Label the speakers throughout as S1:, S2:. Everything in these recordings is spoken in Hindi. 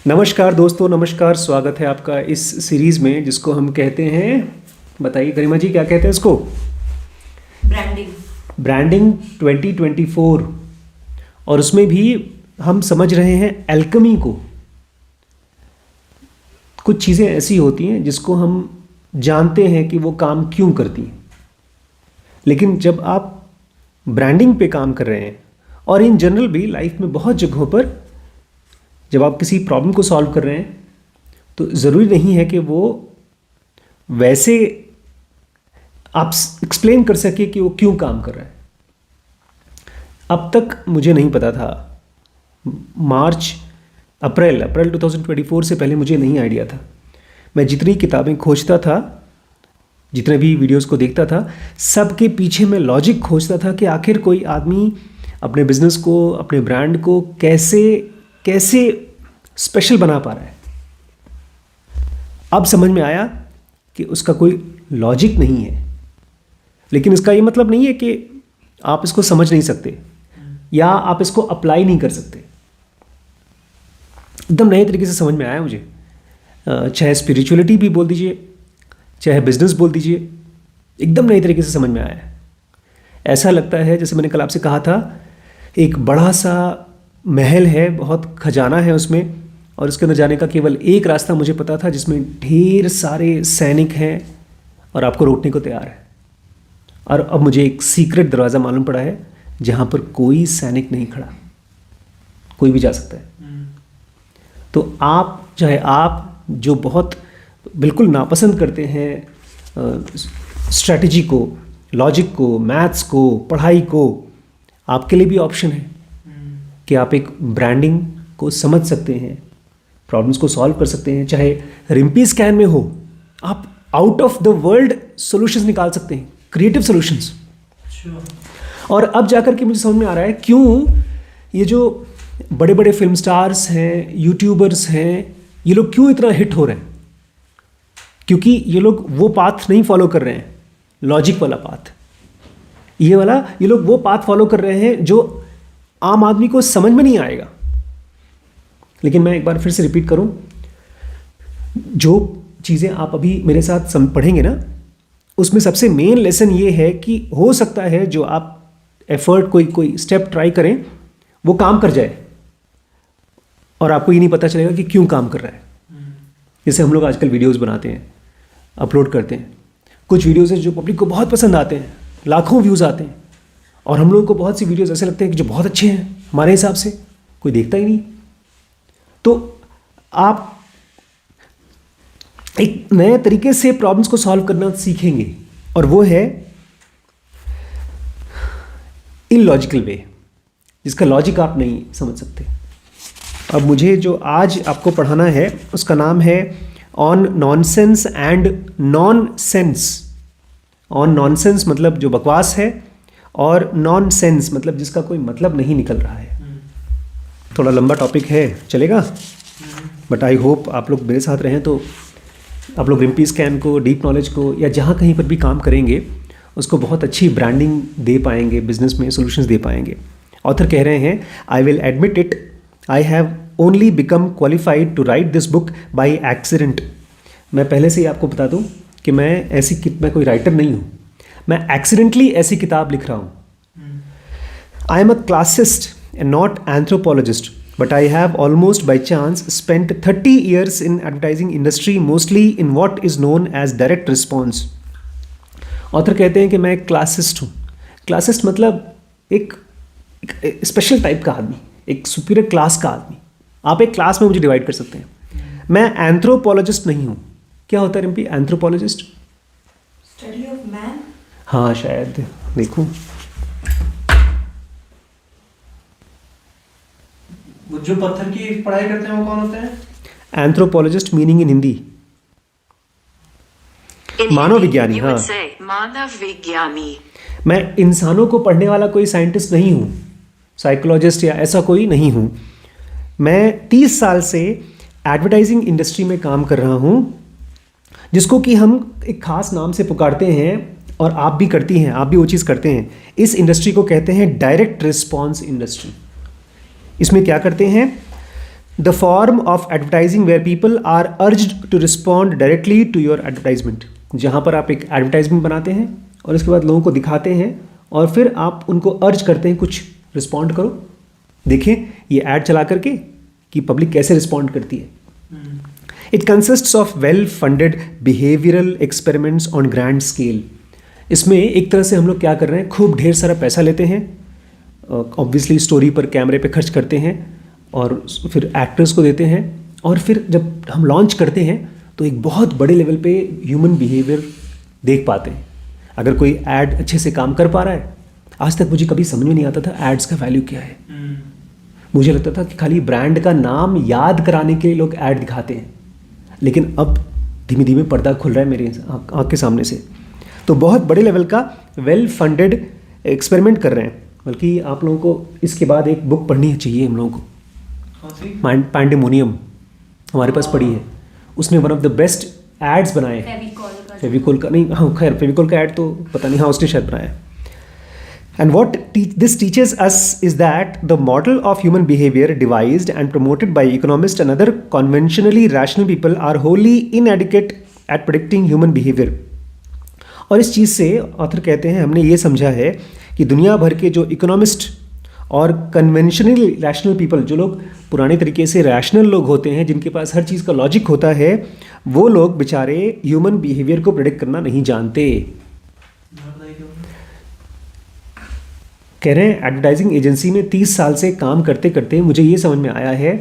S1: नमस्कार दोस्तों, नमस्कार। स्वागत है आपका इस सीरीज़ में जिसको हम कहते हैं, बताइए गरिमा जी, क्या कहते हैं इसको? ब्रांडिंग 2024। और उसमें भी हम समझ रहे हैं एल्केमी को। कुछ चीज़ें ऐसी होती हैं जिसको हम जानते हैं कि वो काम क्यों करती हैं, लेकिन जब आप ब्रांडिंग पे काम कर रहे हैं और इन जनरल भी लाइफ में बहुत जगहों पर जब आप किसी प्रॉब्लम को सॉल्व कर रहे हैं तो ज़रूरी नहीं है कि वो वैसे आप एक्सप्लेन कर सके कि वो क्यों काम कर रहा है। अब तक मुझे नहीं पता था। अप्रैल 2024 से पहले मुझे नहीं आइडिया था। मैं जितनी किताबें खोजता था, जितने भी वीडियोस को देखता था, सबके पीछे मैं लॉजिक खोजता था कि आखिर कोई आदमी अपने बिजनेस को, अपने ब्रांड को कैसे स्पेशल बना पा रहा है। अब समझ में आया कि उसका कोई लॉजिक नहीं है, लेकिन इसका ये मतलब नहीं है कि आप इसको समझ नहीं सकते या आप इसको अप्लाई नहीं कर सकते। एकदम नए तरीके से समझ में आया मुझे। चाहे स्पिरिचुअलिटी भी बोल दीजिए, चाहे बिजनेस बोल दीजिए, एकदम नए तरीके से समझ में आया है। ऐसा लगता है जैसे मैंने कल आपसे कहा था, एक बड़ा सा महल है, बहुत खजाना है उसमें, और उसके अंदर जाने का केवल एक रास्ता मुझे पता था, जिसमें ढेर सारे सैनिक हैं और आपको रोकने को तैयार है। और अब मुझे एक सीक्रेट दरवाज़ा मालूम पड़ा है जहाँ पर कोई सैनिक नहीं खड़ा, कोई भी जा सकता है। तो चाहे आप जो बहुत बिल्कुल नापसंद करते हैं स्ट्रैटेजी को, लॉजिक को, मैथ्स को, पढ़ाई को, आपके लिए भी ऑप्शन है कि आप एक ब्रांडिंग को समझ सकते हैं, प्रॉब्लम्स को सॉल्व कर सकते हैं। चाहे रिम्पी स्कैन में हो, आप out of the world solutions निकाल सकते हैं, क्रिएटिव सॉल्यूशंस। और अब जाकर के मुझे समझ में आ रहा है क्यों ये जो बड़े बड़े फिल्म स्टार्स हैं, यूट्यूबर्स हैं, ये लोग क्यों इतना हिट हो रहे हैं। क्योंकि ये लोग वो पाथ नहीं फॉलो कर रहे हैं, लॉजिक वाला पाथ। ये लोग वो पाथ फॉलो कर रहे हैं जो आम आदमी को समझ में नहीं आएगा। लेकिन मैं एक बार फिर से रिपीट करूं, जो चीज़ें आप अभी मेरे साथ पढ़ेंगे ना, उसमें सबसे मेन लेसन ये है कि हो सकता है जो आप एफर्ट, कोई स्टेप ट्राई करें, वो काम कर जाए और आपको ये नहीं पता चलेगा कि क्यों काम कर रहा है। जैसे हम लोग आजकल वीडियोस बनाते हैं, अपलोड करते हैं, कुछ वीडियोस हैं जो पब्लिक को बहुत पसंद आते हैं, लाखों व्यूज़ आते हैं, और हम लोगों को बहुत सी वीडियोस ऐसे लगते हैं कि जो बहुत अच्छे हैं, हमारे हिसाब से कोई देखता ही नहीं। तो आप एक नए तरीके से प्रॉब्लम्स को सॉल्व करना सीखेंगे, और वो है इलॉजिकल वे, जिसका लॉजिक आप नहीं समझ सकते। अब मुझे जो आज आपको पढ़ाना है उसका नाम है on nonsense and nonsense. On nonsense मतलब जो बकवास है, और नॉनसेंस मतलब जिसका कोई मतलब नहीं निकल रहा है। थोड़ा लंबा टॉपिक है, चलेगा, बट आई होप आप लोग मेरे साथ रहें तो आप लोग रिम्पी स्कैन को, डीप नॉलेज को, या जहाँ कहीं पर भी काम करेंगे उसको बहुत अच्छी ब्रांडिंग दे पाएंगे, बिजनेस में सॉल्यूशंस दे पाएंगे। ऑथर कह रहे हैं, I will admit it, I have only become qualified to write this book by accident. मैं पहले से ही आपको बता दूँ कि मैं कोई राइटर नहीं हूँ, मैं एक्सीडेंटली ऐसी किताब लिख रहा हूँ। I am a classist and not anthropologist, but I have almost by chance spent 30 years in advertising industry, mostly in what is known as direct response. Author कहते हैं कि मैं एक क्लासिस्ट हूँ। क्लासिस्ट मतलब एक स्पेशल टाइप का आदमी, एक सुपीरियर क्लास का आदमी। आप एक क्लास में मुझे डिवाइड कर सकते हैं। मैं एंथ्रोपोलॉजिस्ट नहीं हूँ। क्या होता है Rimpy anthropologist?
S2: Study of man.
S1: हाँ शायद, देखूँ,
S3: वो जो पत्थर की पढ़ाई करते हैं वो कौन होते हैं?
S1: एंथ्रोपोलॉजिस्ट मीनिंग इन हिंदी मानव विज्ञानी। हाँ,
S2: मानव विज्ञानी।
S1: मैं इंसानों को पढ़ने वाला कोई साइंटिस्ट नहीं हूँ, साइकोलॉजिस्ट या ऐसा कोई नहीं हूँ। मैं 30 साल से एडवर्टाइजिंग इंडस्ट्री में काम कर रहा हूँ, जिसको कि हम एक ख़ास नाम से पुकारते हैं, और आप भी करती हैं, आप भी वो चीज़ करते हैं। इस इंडस्ट्री को कहते हैं डायरेक्ट रिस्पॉन्स इंडस्ट्री। इसमें क्या करते हैं, the form of advertising where people are urged to respond directly to your advertisement, जहाँ पर आप एक एडवर्टाइजमेंट बनाते हैं और उसके बाद लोगों को दिखाते हैं और फिर आप उनको अर्ज करते हैं कुछ रिस्पॉन्ड करो। देखें ये ऐड चला करके कि पब्लिक कैसे रिस्पॉन्ड करती है। It consists of well funded behavioural experiments on grand scale. इसमें एक तरह से हम लोग क्या कर रहे हैं, खूब ढेर सारा पैसा लेते हैं, ऑब्वियसली स्टोरी पर कैमरे पे खर्च करते हैं और फिर एक्टर्स को देते हैं, और फिर जब हम लॉन्च करते हैं तो एक बहुत बड़े लेवल पे ह्यूमन बिहेवियर देख पाते हैं। अगर कोई ऐड अच्छे से काम कर पा रहा है, आज तक मुझे कभी समझ में नहीं आता था एड्स का वैल्यू क्या है। मुझे लगता था कि खाली ब्रांड का नाम याद कराने के लिए लोग ऐड दिखाते हैं, लेकिन अब धीमे धीमे पर्दा खुल रहा है मेरे आँख के सामने से। तो बहुत बड़े लेवल का वेल फंडेड एक्सपेरिमेंट कर रहे हैं। बल्कि आप लोगों को इसके बाद एक बुक पढ़नी चाहिए हम लोगों को, पैंडेमोनियम हमारे पास पड़ी है, उसने one of the best ads बनाए हैं। फेविकोल का नहीं, हाँ खैर फेविकोल का ऐड तो पता नहीं, हाँ उसने शायद बनाया। And what this teaches us is that the model of human behavior devised and promoted by economists and other conventionally rational people are wholly inadequate at predicting human behavior. और इस चीज़ से ऑथर कहते हैं हमने ये समझा है कि दुनिया भर के जो इकोनॉमिस्ट और कन्वेंशनली रैशनल पीपल, जो लोग पुराने तरीके से रैशनल लोग होते हैं, जिनके पास हर चीज़ का लॉजिक होता है, वो लोग बेचारे ह्यूमन बिहेवियर को प्रेडिक्ट करना नहीं जानते। कह रहे हैं एडवर्टाइजिंग एजेंसी में 30 साल से काम करते करते मुझे ये समझ में आया है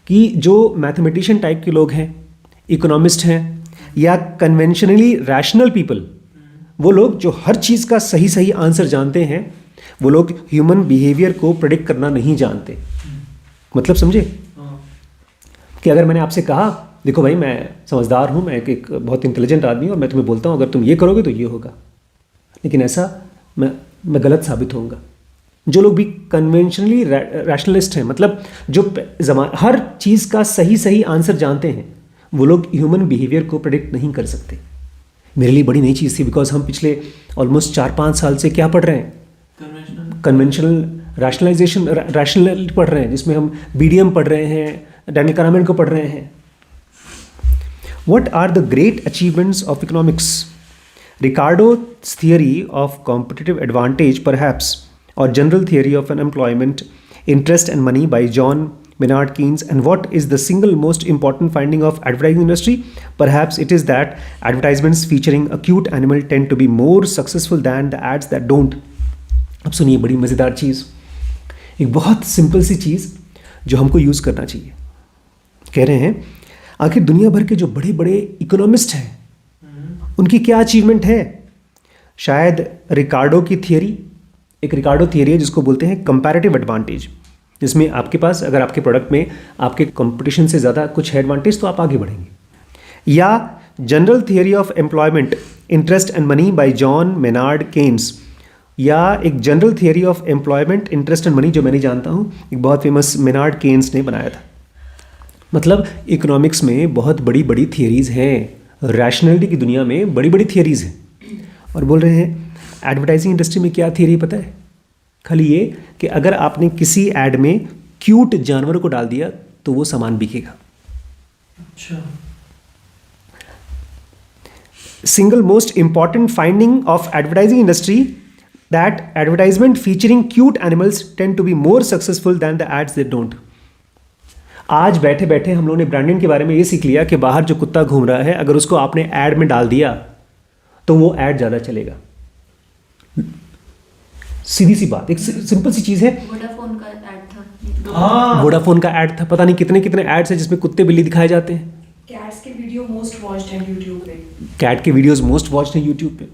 S1: कि जो मैथमेटिशियन टाइप के लोग हैं, इकोनॉमिस्ट हैं या कन्वेंशनली रैशनल पीपल, वो लोग जो हर चीज़ का सही सही आंसर जानते हैं, वो लोग ह्यूमन बिहेवियर को प्रेडिक्ट करना नहीं जानते। मतलब समझे कि अगर मैंने आपसे कहा देखो भाई मैं समझदार हूँ, मैं एक बहुत इंटेलिजेंट आदमी हूँ और मैं तुम्हें बोलता हूँ अगर तुम ये करोगे तो ये होगा, लेकिन ऐसा मैं गलत साबित होऊंगा। जो लोग भी कन्वेंशनली रैशनलिस्ट हैं, मतलब जो हर चीज़ का सही सही आंसर जानते हैं, वो लोग ह्यूमन बिहेवियर को प्रेडिक्ट नहीं कर सकते। मेरे लिए बड़ी नई चीज़ थी, बिकॉज हम पिछले ऑलमोस्ट 4-5 साल से क्या पढ़ रहे हैं, कन्वेंशनल रैशनलाइजेशन, रैशनलिटी पढ़ रहे हैं, जिसमें हम बीडीएम पढ़ रहे हैं, डैनियल kahneman को पढ़ रहे हैं। What are the great achievements of economics? Ricardo's theory of competitive advantage, perhaps, or general theory of unemployment, interest and money by John Maynard Keynes. And what is the single most important finding of advertising industry? Perhaps it is that advertisements featuring a cute animal tend to be more successful than the ads that don't. अब सुनिए बड़ी मज़ेदार चीज़, एक बहुत सिंपल सी चीज़ जो हमको यूज़ करना चाहिए। कह रहे हैं आखिर दुनिया भर के जो बड़े बड़े इकोनॉमिस्ट हैं उनकी क्या अचीवमेंट है? शायद रिकार्डो की थियरी, एक रिकार्डो थियरी है जिसको बोलते हैं कंपैरेटिव एडवांटेज, जिसमें आपके पास अगर आपके प्रोडक्ट में आपके कंपटीशन से ज़्यादा कुछ है एडवांटेज तो आप आगे बढ़ेंगे। या general theory of employment, interest and money by John Maynard Keynes, या एक general theory of employment, interest and money जो मैं नहीं जानता हूँ, एक बहुत फेमस मेनार्ड केन्स ने बनाया था। मतलब इकोनॉमिक्स में बहुत बड़ी बड़ी थियरीज़ हैं, रैशनलिटी की दुनिया में बड़ी बड़ी थियरीज़ हैं। और बोल रहे हैं एडवर्टाइजिंग इंडस्ट्री में क्या थियरी पता है? खाली ये कि अगर आपने किसी ऐड में क्यूट जानवर को डाल दिया तो वो सामान बिकेगा।
S3: अच्छा।
S1: Single most important finding of advertising industry that advertisement featuring cute animals tend to be more successful than the ads that don't. आज बैठे बैठे हम लोगों ने ब्रांडिंग के बारे में ये सीख लिया कि बाहर जो कुत्ता घूम रहा है अगर उसको आपने ऐड में डाल दिया तो वो ऐड ज़्यादा चलेगा। सीधी सी बात, एक सिंपल सी चीज़ है।
S2: वोडाफोन का ऐड था।
S3: हाँ,
S1: वोडाफोन का ऐड था, पता नहीं कितने कितने ऐड्स हैं जिसमें कुत्ते बिल्ली दिखाए जाते हैं।
S4: कैट्स के वीडियो मोस्ट वॉच्ड हैं यूट्यूब पे।
S1: कैट के वीडियोस मोस्ट वॉच्ड हैं यूट्यूब पे।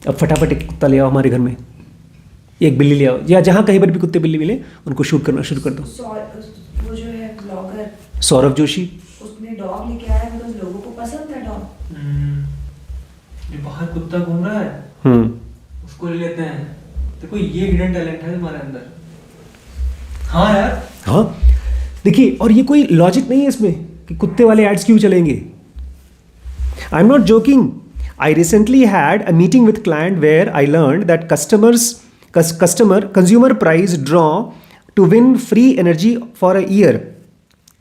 S1: अब फटाफट एक कुत्ता ले आओ हमारे घर में, एक बिल्ली ले आओ, या जहाँ कहीं पर भी कुत्ते बिल्ली मिले उनको शूट करना शुरू कर दो।
S4: वो जो है ब्लॉगर
S1: सौरभ जोशी,
S4: उसने डॉग लेके आया, मतलब लोगों को पसंद है डॉग।
S3: जो बाहर कुत्ता घूम रहा है उसको ले लेते हैं। देखो ये हिडन टैलेंट है हमारे अंदर। हाँ यार,
S1: हाँ देखिए, और ये कोई लॉजिक नहीं है इसमें कि कुत्ते वाले एड्स क्यों चलेंगे। I am not joking. I recently had a meeting with client where I learned that consumer prize draw to win free energy for a year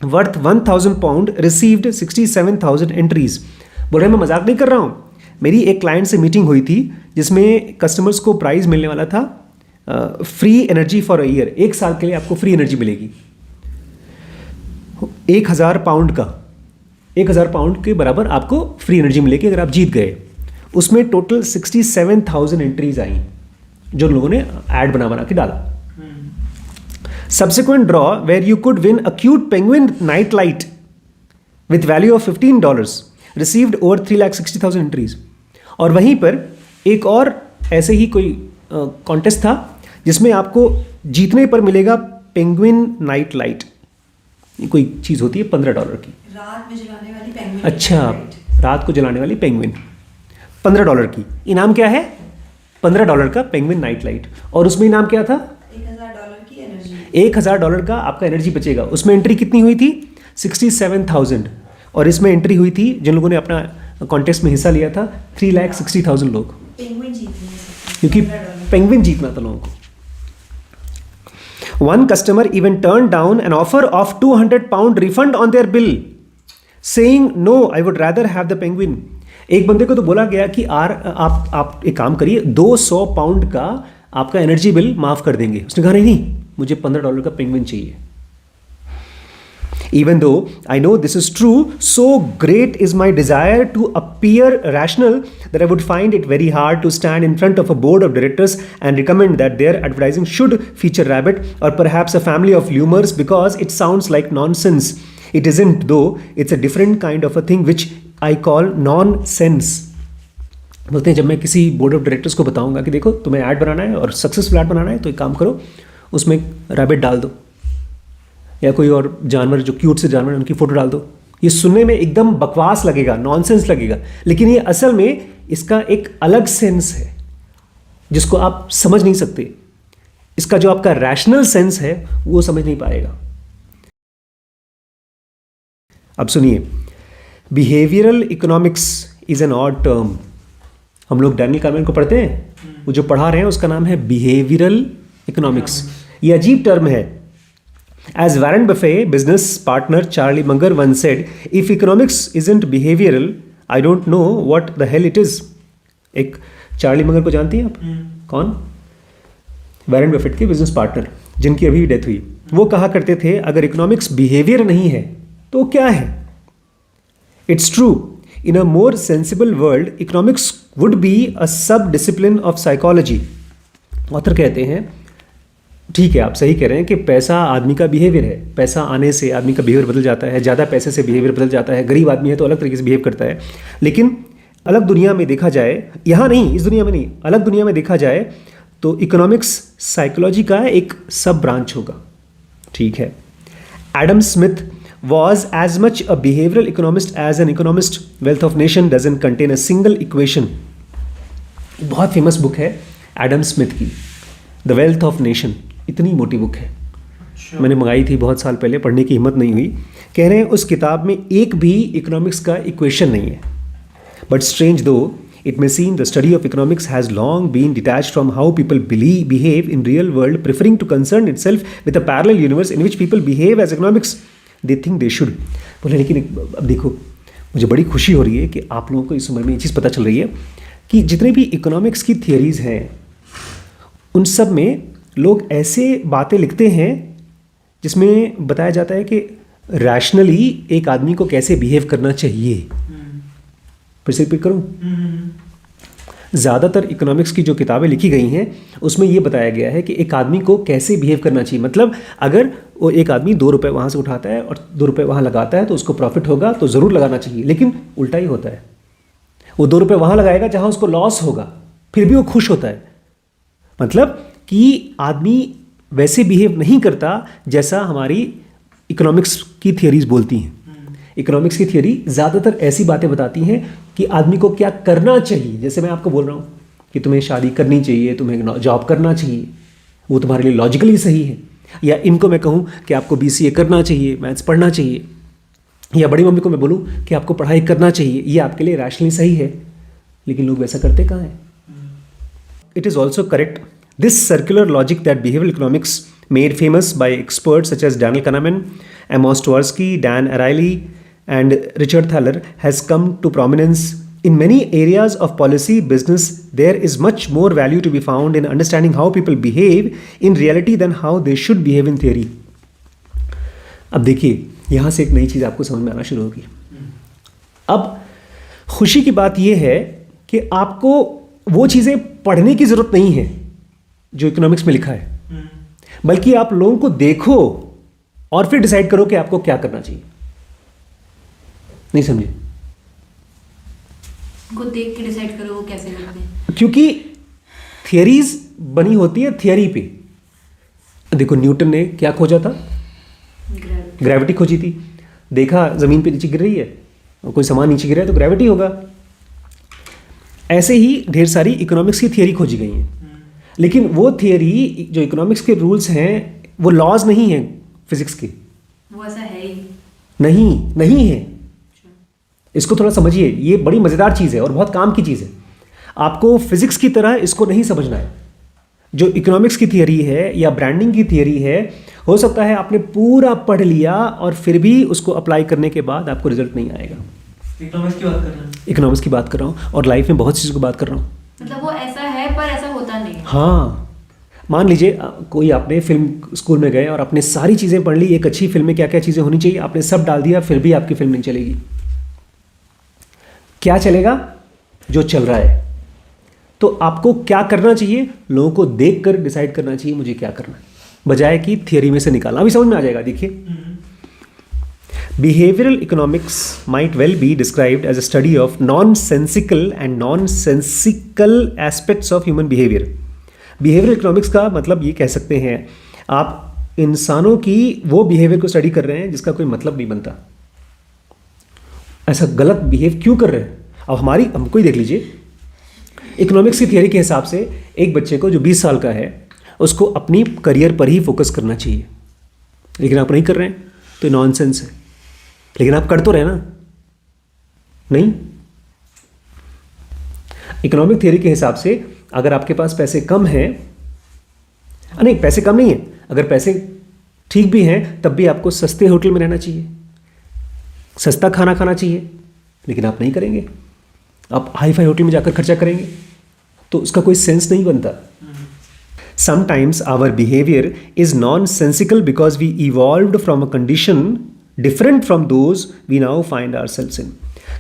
S1: worth 1000 pound received 67,000 entries. बोल रहे मैं मजाक नहीं कर रहा हूँ, मेरी एक क्लाइंट से मीटिंग हुई थी जिसमें कस्टमर्स को प्राइज़ मिलने वाला था free energy for a year, 1 साल के लिए आपको फ्री एनर्जी मिलेगी 1000 पाउंड का, 1000 पाउंड के बराबर आपको फ्री एनर्जी मिलेगी अगर आप जीत गए। उसमें टोटल 67,000 एंट्रीज आई जो लोगों ने ऐड बना के डाला। Subsequent draw where you could win a cute penguin night light with value of $15 received over 3,60,000 entries. और वहीं पर एक और ऐसे ही कोई कॉन्टेस्ट था जिसमें आपको जीतने पर मिलेगा पेंगुइन नाइट लाइट, ये कोई चीज़ होती है $15 की।
S4: रात में जलाने वाली पेंगुइन।
S1: अच्छा, रात को जलाने वाली पेंगुइन $15 की। इनाम क्या है? $15 का पेंगुइन नाइट लाइट। और उसमें इनाम क्या था?
S4: $1,000 की एनर्जी।
S1: $1,000 का आपका एनर्जी बचेगा। उसमें एंट्री कितनी हुई थी? 67,000। और इसमें एंट्री हुई थी जिन लोगों ने अपना कॉन्टेस्ट में हिस्सा लिया था 3,60,000 लोग,
S4: पेंगुइन जीतनी है सबको।
S1: क्योंकि
S4: $15
S1: पेंगुइन जीतना था लोगों को। One customer even turned down an offer of £200 refund on their bill, saying, "No, I would rather have the penguin." एक बंदे को तो बोला गया कि आप एक काम करिए, £200 का आपका एनर्जी बिल माफ कर देंगे। उसने कहा नहीं, मुझे $15 का पेंगुइन चाहिए। Even though I know this is true, so great is my desire to appear rational that I would find it very hard to stand in front of a board of directors and recommend that their advertising should feature rabbit or perhaps a family of lemurs because it sounds like nonsense. It isn't though, it's a different kind of a thing which I call nonsense. बोलते हैं जब मैं किसी बोर्ड ऑफ डायरेक्टर्स को बताऊंगा कि देखो तुम्हें ऐड बनाना है और सक्सेसफुल ऐड बनाना है तो एक काम करो, उसमें रैबिट डाल दो या कोई और जानवर जो क्यूट से जानवर है उनकी फ़ोटो डाल दो। ये सुनने में एकदम बकवास लगेगा, नॉनसेंस लगेगा, लेकिन ये असल में इसका एक अलग सेंस है जिसको आप समझ नहीं सकते। इसका जो आपका रैशनल सेंस है वो समझ नहीं पाएगा। अब सुनिए, behavioural economics is an odd term. हम लोग डैनियल कार्मेन को पढ़ते हैं, वो जो पढ़ा रहे हैं उसका नाम है बिहेवियरल इकोनॉमिक्स। ये अजीब टर्म है। As Warren Buffett business partner Charlie Munger once said, if economics isn't behavioral, I don't know what the hell it is. एक चार्ली मंगर को जानती हैं आप? कौन? वॉरेन बफेट के बिजनेस पार्टनर जिनकी अभी डेथ हुई। वो कहा करते थे अगर इकोनॉमिक्स बिहेवियर नहीं है तो क्या है? It's true, in a more sensible world economics would be a सब डिसिप्लिन ऑफ साइकोलॉजी। ऑथर कहते हैं ठीक है, आप सही कह रहे हैं कि पैसा आदमी का बिहेवियर है, पैसा आने से आदमी का बिहेवियर बदल जाता है, ज़्यादा पैसे से बिहेवियर बदल जाता है, गरीब आदमी है तो अलग तरीके से बिहेव करता है। लेकिन अलग दुनिया में देखा जाए, यहाँ नहीं, इस दुनिया में नहीं, अलग दुनिया में देखा जाए तो इकोनॉमिक्स साइकोलॉजी का एक सब ब्रांच होगा। ठीक है, Adam Smith was as much a behavioral economist as an economist. Wealth of Nation doesn't contain a single equation. बहुत फेमस बुक है एडम स्मिथ की, द वेल्थ ऑफ नेशन। इतनी मोटी बुक है, मैंने मंगाई थी बहुत साल पहले, पढ़ने की हिम्मत नहीं हुई। कह रहे हैं उस किताब में एक भी इकोनॉमिक्स का इक्वेशन नहीं है। बट स्ट्रेंज दो it may seem the study of economics has long been detached from how people behave in real world, preferring to concern itself with a parallel universe in which people behave as economics they think they should. बोले लेकिन अब देखो, मुझे बड़ी खुशी हो रही है कि आप लोगों को इस उम्र में ये चीज़ पता चल रही है कि जितने भी इकोनॉमिक्स की थियरीज़ हैं उन सब में लोग ऐसे बातें लिखते हैं जिसमें बताया जाता है कि रैशनली एक आदमी को कैसे बिहेव करना चाहिए। फिर से रिपीट करूँ, ज़्यादातर इकोनॉमिक्स की जो किताबें लिखी गई हैं उसमें ये बताया गया है कि एक आदमी को कैसे बिहेव करना चाहिए। मतलब अगर वो एक आदमी 2 रुपये वहाँ से उठाता है और 2 रुपये वहाँ लगाता है तो उसको प्रॉफिट होगा तो ज़रूर लगाना चाहिए, लेकिन उल्टा ही होता है। वो 2 रुपये वहाँ लगाएगा जहाँ उसको लॉस होगा, फिर भी वो खुश होता है। मतलब कि आदमी वैसे बिहेव नहीं करता जैसा हमारी इकोनॉमिक्स की थियरीज़ बोलती हैं। इकोनॉमिक्स की थियरी ज़्यादातर ऐसी बातें बताती हैं कि आदमी को क्या करना चाहिए। जैसे मैं आपको बोल रहा हूँ कि तुम्हें शादी करनी चाहिए, तुम्हें जॉब करना चाहिए, वो तुम्हारे लिए लॉजिकली सही है। या इनको मैं कहूँ कि आपको BCA करना चाहिए, मैथ्स पढ़ना चाहिए, या बड़ी मम्मी को मैं बोलूँ कि आपको पढ़ाई करना चाहिए, ये आपके लिए रैशनली सही है। लेकिन लोग वैसा करते कहाँ हैं? It is also correct this circular logic that behavioural economics made famous by experts such as Daniel Kahneman, Amos Tversky, Dan Ariely, and Richard Thaler, has come to prominence in many areas of policy, business. There is much more value to be found in understanding how people behave in reality than how they should behave in theory. अब देखिए, यहाँ से एक नई चीज़ आपको समझ में आना शुरू होगी. अब खुशी की बात यह है कि आपको वो चीज़ें पढ़ने की ज़रूरत नहीं है जो इकोनॉमिक्स में लिखा है, बल्कि आप लोगों को देखो और फिर डिसाइड करो कि आपको क्या करना चाहिए. नहीं समझे?
S2: उनको देख के डिसाइड करो वो कैसे करते हैं.
S1: क्योंकि थियरीज बनी होती है थियरी पे. देखो, न्यूटन ने क्या खोजा था? ग्रेविटी खोजी थी. देखा ज़मीन पे नीचे गिर रही है और कोई सामान नीचे गिरा है तो ग्रेविटी होगा. ऐसे ही ढेर सारी इकोनॉमिक्स की थियरी खोजी गई हैं, लेकिन वो थियरी जो इकोनॉमिक्स के रूल्स हैं वो लॉज नहीं हैं फिजिक्स के.
S2: वो ऐसा है ही
S1: नहीं है. इसको थोड़ा समझिए, ये बड़ी मज़ेदार चीज़ है और बहुत काम की चीज़ है. आपको फिजिक्स की तरह इसको नहीं समझना है. जो इकोनॉमिक्स की थियरी है या ब्रांडिंग की थियरी है, हो सकता है आपने पूरा पढ़ लिया और फिर भी उसको अप्लाई करने के बाद आपको रिजल्ट नहीं आएगा.
S3: इकोनॉमिक्स की बात कर रहे हैं.
S1: इकोनॉमिक्स की बात कर रहा हूँ और लाइफ में बहुत सी चीज़ों की बात कर रहा हूँ.
S2: मतलब वो ऐसा है पर ऐसा होता नहीं.
S1: हाँ, मान लीजिए कोई आपने फिल्म स्कूल में गए और आपने सारी चीज़ें पढ़ ली, एक अच्छी फिल्म में क्या क्या चीज़ें होनी चाहिए आपने सब डाल दिया, फिर भी आपकी फिल्म नहीं चलेगी. क्या चलेगा? जो चल रहा है. तो आपको क्या करना चाहिए? लोगों को देखकर डिसाइड करना चाहिए मुझे क्या करना है, बजाय कि थियरी में से निकालना. अभी समझ में आ जाएगा. देखिए, behavioral economics might well be described as a study of nonsensical and nonsensical aspects of human behavior. Behavioral economics का मतलब ये कह सकते हैं आप इंसानों की वो बिहेवियर को स्टडी कर रहे हैं जिसका कोई मतलब नहीं बनता. ऐसा गलत बिहेव क्यों कर रहे हैं? अब हमको ही देख लीजिए. इकोनॉमिक्स की थियरी के हिसाब से एक बच्चे को जो 20 साल का है उसको अपनी करियर पर ही फोकस करना चाहिए, लेकिन आप नहीं कर रहे हैं तो नॉनसेंस है. लेकिन आप कर तो रहे ना? नहीं. इकोनॉमिक थियरी के हिसाब से अगर आपके पास पैसे कम हैं, नहीं पैसे कम नहीं है, अगर पैसे ठीक भी हैं तब भी आपको सस्ते होटल में रहना चाहिए, सस्ता खाना खाना चाहिए, लेकिन आप नहीं करेंगे. आप हाई फाई होटल में जाकर खर्चा करेंगे तो उसका कोई सेंस नहीं बनता. Sometimes our behavior is nonsensical because we evolved from a condition different from those we now find ourselves in.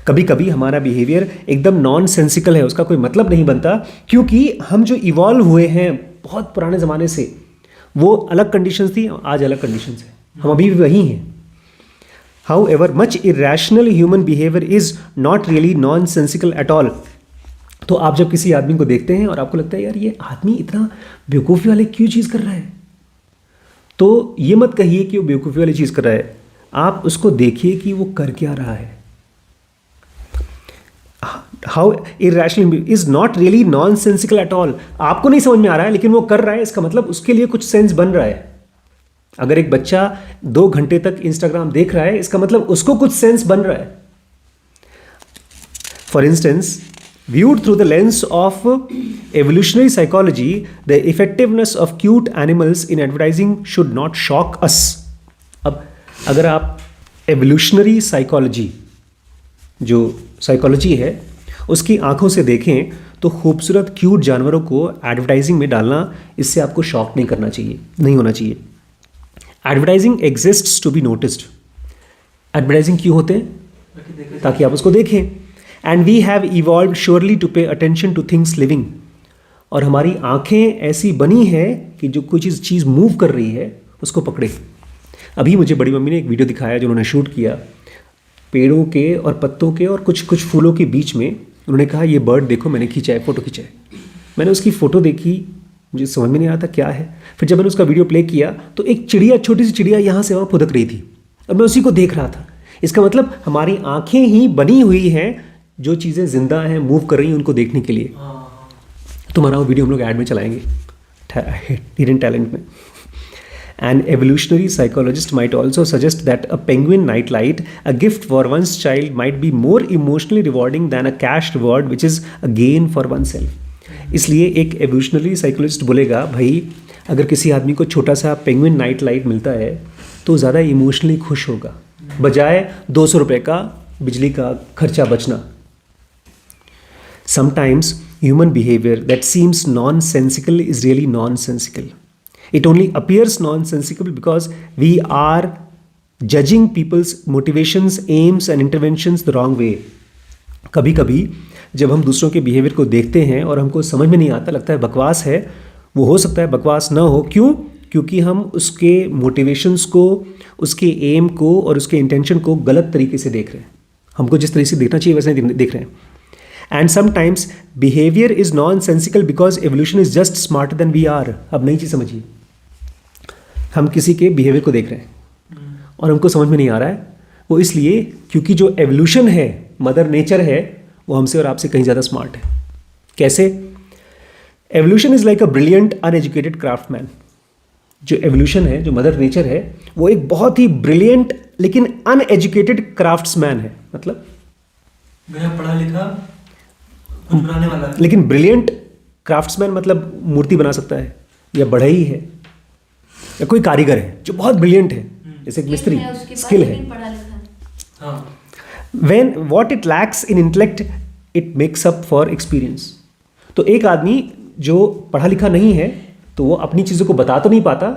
S1: कभी कभी हमारा बिहेवियर एकदम नॉन-सेंसिकल है, उसका कोई मतलब नहीं बनता, क्योंकि हम जो इवॉल्व हुए हैं बहुत पुराने ज़माने से, वो अलग कंडीशंस थी, आज अलग कंडीशंस है, हम अभी भी वही हैं. However, much irrational human behavior is not really nonsensical at all. तो आप जब किसी आदमी को देखते हैं और आपको लगता है यार ये आदमी इतना बेवकूफ़ी वाले क्यों चीज़ कर रहा है, तो ये मत कहिए कि वो बेवकूफ़ी वाली चीज़ कर रहा है. आप उसको देखिए कि वो कर क्या रहा है. How irrational is not really nonsensical at all. आपको नहीं समझ में आ रहा है लेकिन वो कर रहा है, इसका मतलब उसके लिए कुछ सेंस बन रहा है. अगर एक बच्चा 2 घंटे तक इंस्टाग्राम देख रहा है, इसका मतलब उसको कुछ सेंस बन रहा है. For instance, viewed through the lens of evolutionary psychology, the effectiveness of cute animals in advertising should not shock us. अब अगर आप evolutionary psychology, जो साइकोलॉजी है, उसकी आंखों से देखें तो खूबसूरत क्यूट जानवरों को एडवर्टाइजिंग में डालना, इससे आपको शॉक नहीं करना चाहिए, नहीं होना चाहिए. Advertising exists to be noticed. Advertising क्यों होते हैं? ताकि आप उसको देखें. And we have evolved surely to pay attention to things living. और हमारी आंखें ऐसी बनी हैं कि जो कोई चीज़ मूव कर रही है उसको पकड़े. अभी मुझे बड़ी मम्मी ने एक वीडियो दिखाया जो उन्होंने शूट किया, पेड़ों के और पत्तों के और कुछ कुछ फूलों के बीच में. उन्होंने कहा ये बर्ड देखो, मैंने खींचा है, फ़ोटो खींचा है. मैंने उसकी फ़ोटो देखी, मुझे समझ में नहीं आया था क्या है. फिर जब मैंने उसका वीडियो प्ले किया तो एक चिड़िया, छोटी सी चिड़िया यहाँ से वहाँ फुदक रही थी और मैं उसी को देख रहा था. इसका मतलब हमारी आँखें ही बनी हुई हैं जो चीज़ें जिंदा हैं, मूव कर रही हैं, उनको देखने के लिए. तुम्हारा वो वीडियो हम लोग ऐड में चलाएंगे हिडन टैलेंट में. An evolutionary psychologist might also suggest that a penguin nightlight, a gift for one's child, might be more emotionally rewarding than a cash reward, which is a gain for oneself. इसलिए एक evolutionary psychologist बोलेगा, भाई अगर किसी आदमी को छोटा सा पेंगुइन नाइट लाइट मिलता है तो ज़्यादा इमोशनली खुश होगा बजाय 200 रुपये का बिजली का खर्चा बचना. Sometimes human behavior that seems nonsensical is really nonsensical. It only appears nonsensical because we are judging people's motivations, aims and interventions the wrong way. कभी कभी जब हम दूसरों के बिहेवियर को देखते हैं और हमको समझ में नहीं आता, लगता है बकवास है, वो हो सकता है बकवास ना हो. क्यों? क्योंकि हम उसके मोटिवेशंस को, उसके एम को और उसके इंटेंशन को गलत तरीके से देख रहे हैं. हमको जिस तरीके से देखना चाहिए वैसे नहीं देख रहे हैं. And sometimes behaviour is nonsensical because evolution is just smarter than we are. अब नई चीज़ समझिए, हम किसी के बिहेवियर को देख रहे हैं और हमको समझ में नहीं आ रहा है. वो इसलिए क्योंकि जो एवोल्यूशन है, मदर नेचर है, वो हमसे और आपसे कहीं ज़्यादा स्मार्ट है. कैसे? Evolution is like a brilliant uneducated craftsman. जो एवोल्यूशन है, जो मदर नेचर है, वो एक बहुत ही ब्रिलियंट लेकिन अनएजुकेटेड क्राफ्ट्समैन है. मतलब
S3: बिना पढ़ा लिखा कुछ बनाने वाला है.
S1: लेकिन ब्रिलियंट क्राफ्ट्समैन मतलब मूर्ति बना सकता है या बढ़ई है या कोई कारीगर है जो बहुत ब्रिलियंट है, जैसे एक मिस्त्री. स्किल है.
S2: पढ़ा लिखा.
S3: हाँ.
S1: When what it lacks in intellect, it makes up for experience. तो एक आदमी जो पढ़ा लिखा नहीं है तो वो अपनी चीज़ों को बता तो नहीं पाता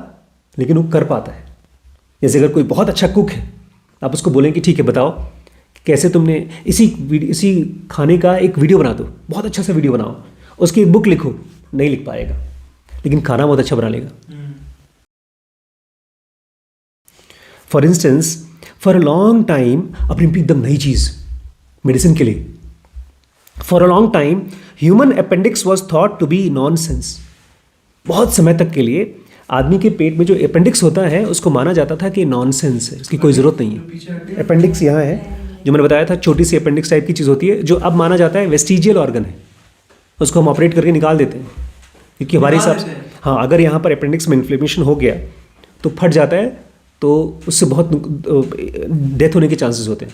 S1: लेकिन वो कर पाता है. जैसे अगर कोई बहुत अच्छा कुक है, आप उसको बोलें कि ठीक है बताओ कैसे तुमने इसी खाने का एक वीडियो बना दो, बहुत अच्छा सा वीडियो बनाओ, उसकी एक बुक लिखो, नहीं लिख पाएगा लेकिन खाना बहुत अच्छा बना लेगा. For instance, for a long time, अपनी एकदम नई चीज़ मेडिसिन के लिए, for a long time human appendix was thought to be nonsense. बहुत समय तक के लिए आदमी के पेट में जो अपेंडिक्स होता है उसको माना जाता था कि नॉनसेंस है, उसकी कोई ज़रूरत नहीं है. अपेंडिक्स यहाँ है, जो मैंने बताया था, छोटी सी अपेंडिक्स टाइप की चीज़ होती है जो अब माना जाता है वेस्टिजियल ऑर्गन है. उसको हम ऑपरेट करके निकाल देते हैं क्योंकि हमारे हिसाब से, हाँ, अगर यहाँ पर अपेंडिक्स में इन्फ्लेमेशन हो गया तो फट जाता है तो उससे बहुत डेथ होने के चांसेस होते हैं.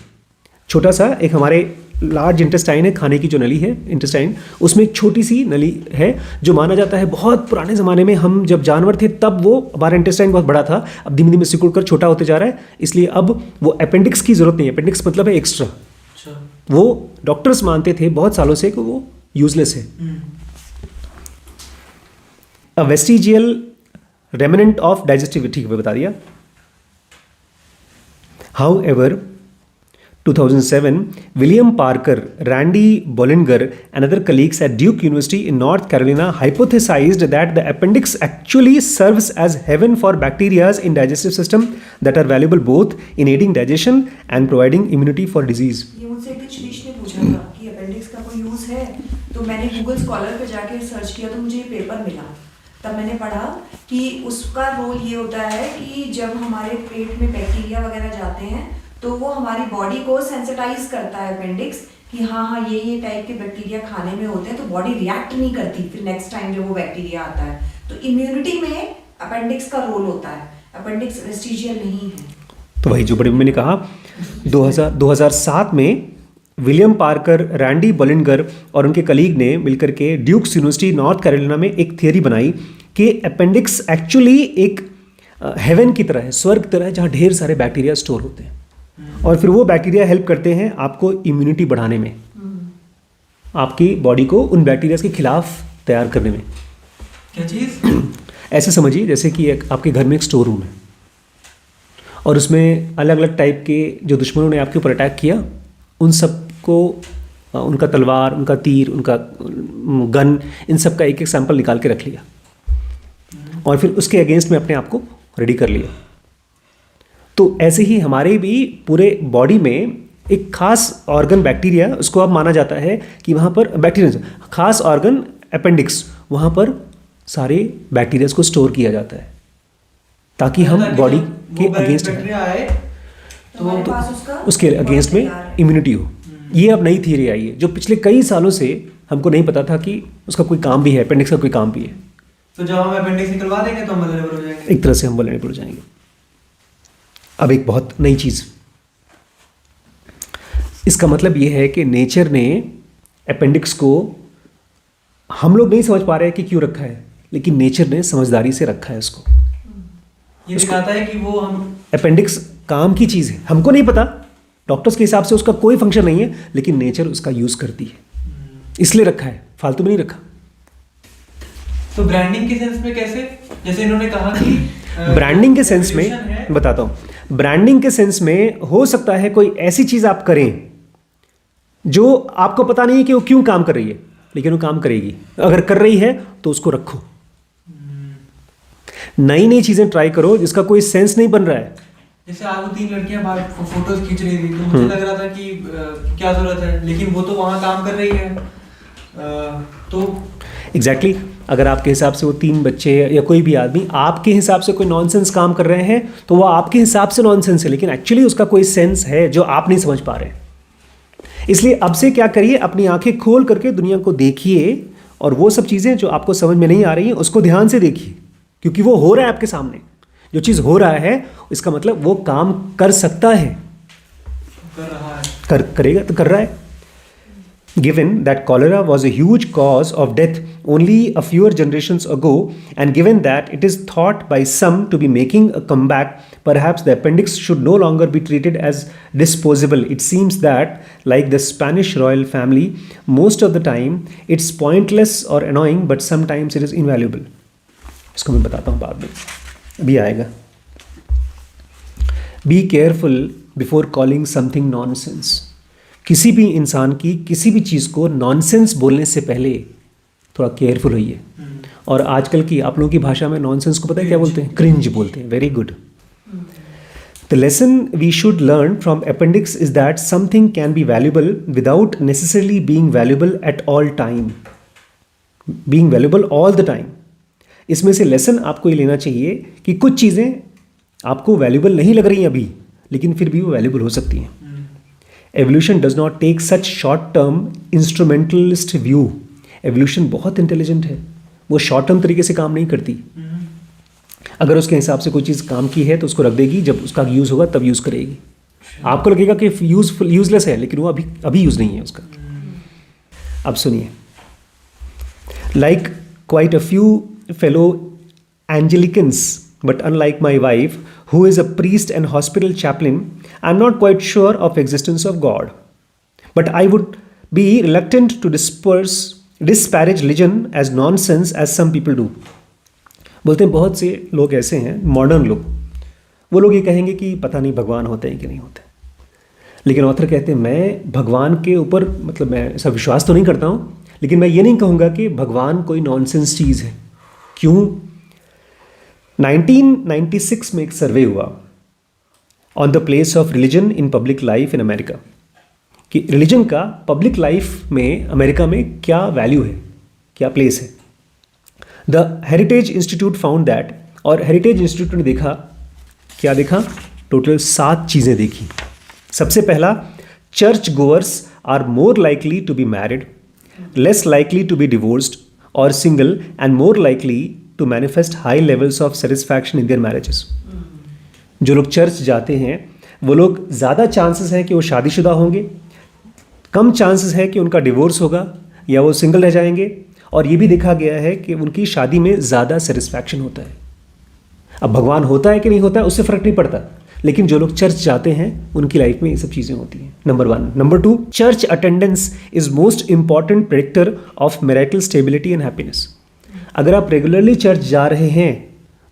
S1: छोटा सा एक हमारे लार्ज इंटेस्टाइन है, खाने की जो नली है इंटेस्टाइन, उसमें एक छोटी सी नली है जो माना जाता है बहुत पुराने ज़माने में हम जब जानवर थे तब वो हमारा इंटेस्टाइन बहुत बड़ा था, अब धीमे धीमे सिकुड़ कर छोटा होते जा रहा है, इसलिए अब वो अपेंडिक्स की ज़रूरत नहीं है. अपेंडिक्स मतलब है एक्स्ट्रा. वो डॉक्टर्स मानते थे बहुत सालों से कि वो यूजलेस है. A vestigial remnant of digestive, ठीक है बता दिया. However, 2007, William Parker, Randy Bollinger, and other colleagues at Duke University in North Carolina hypothesized that the appendix actually serves as heaven for bacteria in digestive system that are valuable both in aiding digestion and providing immunity for disease.
S4: ये मुझसे एक दिन श्रीश ने पूछा था कि अपेंडिक्स का कोई यूज़ है, तो मैंने गूगल स्कॉलर पे जाके सर्च किया तो मुझे ये पेपर मिला. तब मैंने पढ़ा कि उसका रोल ये होता है कि जब हमारे पेट में बैक्टीरिया वगैरह जाते हैं तो वो हमारी बॉडी को सेंसिटाइज करता है अपेंडिक्स कि हाँ ये टाइप के बैक्टीरिया खाने में होते हैं, तो बॉडी रिएक्ट नहीं करती फिर नेक्स्ट टाइम जब वो बैक्टीरिया आता है. तो इम्यूनिटी में अपेंडिक्स का रोल होता है. अपेंडिक्स वेस्टिजियल नहीं है.
S1: तो वही जो बड़े मैंने कहा 2007 में विलियम पार्कर, रैंडी बोलिंगर और उनके कलीग ने मिलकर के ड्यूक्स यूनिवर्सिटी नॉर्थ कैरोलिना में एक थियरी बनाई कि अपेंडिक्स एक्चुअली एक हेवन की तरह है, स्वर्ग की तरह है, जहाँ ढेर सारे बैक्टीरिया स्टोर होते हैं और फिर वो बैक्टीरिया हेल्प करते हैं आपको इम्यूनिटी बढ़ाने में, आपकी बॉडी को उन बैक्टीरिया के खिलाफ तैयार करने में.
S3: क्या चीज़?
S1: ऐसे समझिए जैसे कि आपके घर में एक स्टोर रूम है और उसमें अलग अलग टाइप के जो दुश्मनों ने आपके ऊपर अटैक किया उन सब को, उनका तलवार, उनका तीर, उनका गन, इन सब का एक एक सैंपल निकाल के रख लिया और फिर उसके अगेंस्ट में अपने आप को रेडी कर लिया. तो ऐसे ही हमारे भी पूरे बॉडी में एक खास ऑर्गन बैक्टीरिया, उसको अब माना जाता है कि वहाँ पर बैक्टीरिया खास ऑर्गन अपेंडिक्स, वहाँ पर सारे बैक्टीरिया को स्टोर किया जाता है ताकि हम बॉडी के अगेंस्ट
S4: तो
S1: उसके अगेंस्ट में इम्यूनिटी हो. ये अब नई थियरी आई है जो पिछले कई सालों से हमको नहीं पता था कि उसका कोई काम भी है, अपेंडिक्स का कोई काम भी है.
S3: तो जब हम अपेंडिक्स निकलवा देंगे तो हम वल्नरेबल हो जाएंगे.
S1: एक तरह से हम वल्नरेबल हो जाएंगे. अब एक बहुत नई चीज़, इसका मतलब ये है कि नेचर ने अपेंडिक्स को, हम लोग नहीं समझ पा रहे कि क्यों रखा है, लेकिन नेचर ने समझदारी से रखा है उसको।
S3: ये दिखाता है कि वो हम
S1: अपेंडिक्स काम की चीज़ है, हमको नहीं पता, डॉक्टर्स के हिसाब से उसका कोई फंक्शन नहीं है, लेकिन नेचर उसका यूज़ करती है, इसलिए रखा है, फालतू में नहीं रखा।
S3: तो ब्रांडिंग के सेंस में कैसे, जैसे इन्होंने कहा कि
S1: ब्रांडिंग के सेंस में
S3: evolution है,
S1: बताता हूँ, ब्रांडिंग के सेंस में हो सकता है कोई ऐसी चीज़ आप करें जो आपको पता नहीं है कि वो क्यों काम कर रही है, लेकिन वो काम करेगी। अगर कर रही है तो उसको रखो, नई नई चीज़ें ट्राई करो जिसका कोई सेंस नहीं बन रहा है।
S3: जैसे आज वो 3 लड़कियां बाहर फोटोज खींच रही थी, तो मुझे लग रहा था कि क्या जरूरत है, लेकिन वो तो वहाँ काम कर रही है। तो
S1: एग्जैक्टली अगर आपके हिसाब से वो 3 बच्चे या कोई भी आदमी आपके हिसाब से कोई नॉनसेंस काम कर रहे हैं, तो वो आपके हिसाब से नॉनसेंस है, लेकिन एक्चुअली उसका कोई सेंस है जो आप नहीं समझ पा रहे। इसलिए अब से क्या करिए, अपनी आंखें खोल करके दुनिया को देखिए, और वो सब चीज़ें जो आपको समझ में नहीं आ रही हैं उसको ध्यान से देखिए, क्योंकि वो हो रहा है आपके सामने। जो चीज़ हो रहा है इसका मतलब वो काम कर सकता है,
S3: कर रहा है,
S1: करेगा तो कर रहा है। Given that cholera was a huge cause of death only a few generations ago, and given that it is thought by some to be making a comeback, perhaps the appendix should no longer be treated as disposable. It seems that, like the Spanish royal family, most of the time it's pointless or annoying, but sometimes it is invaluable. इसको मैं बताता हूँ बाद में, अभी आएगा। Be careful before calling something nonsense. किसी भी इंसान की किसी भी चीज़ को नॉनसेंस बोलने से पहले थोड़ा केयरफुल होइए। और आजकल की आप लोगों की भाषा में नॉनसेंस को पता है क्या बोलते हैं? क्रिंज बोलते हैं। Very good. The lesson we should learn from appendix is that something can be valuable without necessarily being valuable at all time, being valuable all the time. इसमें से लेसन आपको ये लेना चाहिए कि कुछ चीज़ें आपको वैल्यूबल नहीं लग रही हैं अभी, लेकिन फिर भी वो वैल्यूबल हो सकती हैं। Evolution does not take such short term instrumentalist view. Evolution बहुत इंटेलिजेंट है, वो शॉर्ट टर्म तरीके से काम नहीं करती। अगर उसके हिसाब से कोई चीज़ काम की है तो उसको रख देगी, जब उसका यूज़ होगा तब यूज़ करेगी। आपको लगेगा कि यूज़लेस है, लेकिन वो अभी यूज़ नहीं है उसका। अब सुनिए, like quite a few fellow Angelicans, but unlike my wife, who is a priest and hospital chaplain, I am not quite sure of existence of God. But I would be reluctant to disparage religion as nonsense as some people do. बोलते हैं बहुत से लोग ऐसे हैं, मॉडर्न लोग, वो लोग ये कहेंगे कि पता नहीं भगवान होते हैं कि नहीं होते। लेकिन ऑथर कहते हैं मैं भगवान के ऊपर मतलब मैं ऐसा विश्वास तो नहीं करता हूँ, लेकिन मैं ये नहीं कहूँगा कि भगवान कोई नॉनसेंस चीज़ है। क्यों? 1996 में एक सर्वे हुआ on the place of religion in public life in America, कि रिलीजन का पब्लिक लाइफ में अमेरिका में क्या वैल्यू है, क्या प्लेस है। The heritage institute found that, और हेरिटेज इंस्टीट्यूट ने देखा, क्या देखा? टोटल 7 चीज़ें देखी। सबसे पहला, church goers are more likely to be married, less likely to be divorced or single, and more likely to manifest high levels of satisfaction in their marriages. जो लोग चर्च जाते हैं वो लोग ज़्यादा चांसेस हैं कि वो शादीशुदा होंगे, कम चांसेस है कि उनका डिवोर्स होगा या वो सिंगल रह जाएंगे, और ये भी देखा गया है कि उनकी शादी में ज़्यादा सेटिस्फैक्शन होता है। अब भगवान होता है कि नहीं होता है उससे फ़र्क नहीं पड़ता, लेकिन जो लोग चर्च जाते हैं उनकी लाइफ में ये सब चीज़ें होती हैं। Number 1। Number 2, church attendance is most important predictor of marital stability and happiness. अगर आप रेगुलरली चर्च जा रहे हैं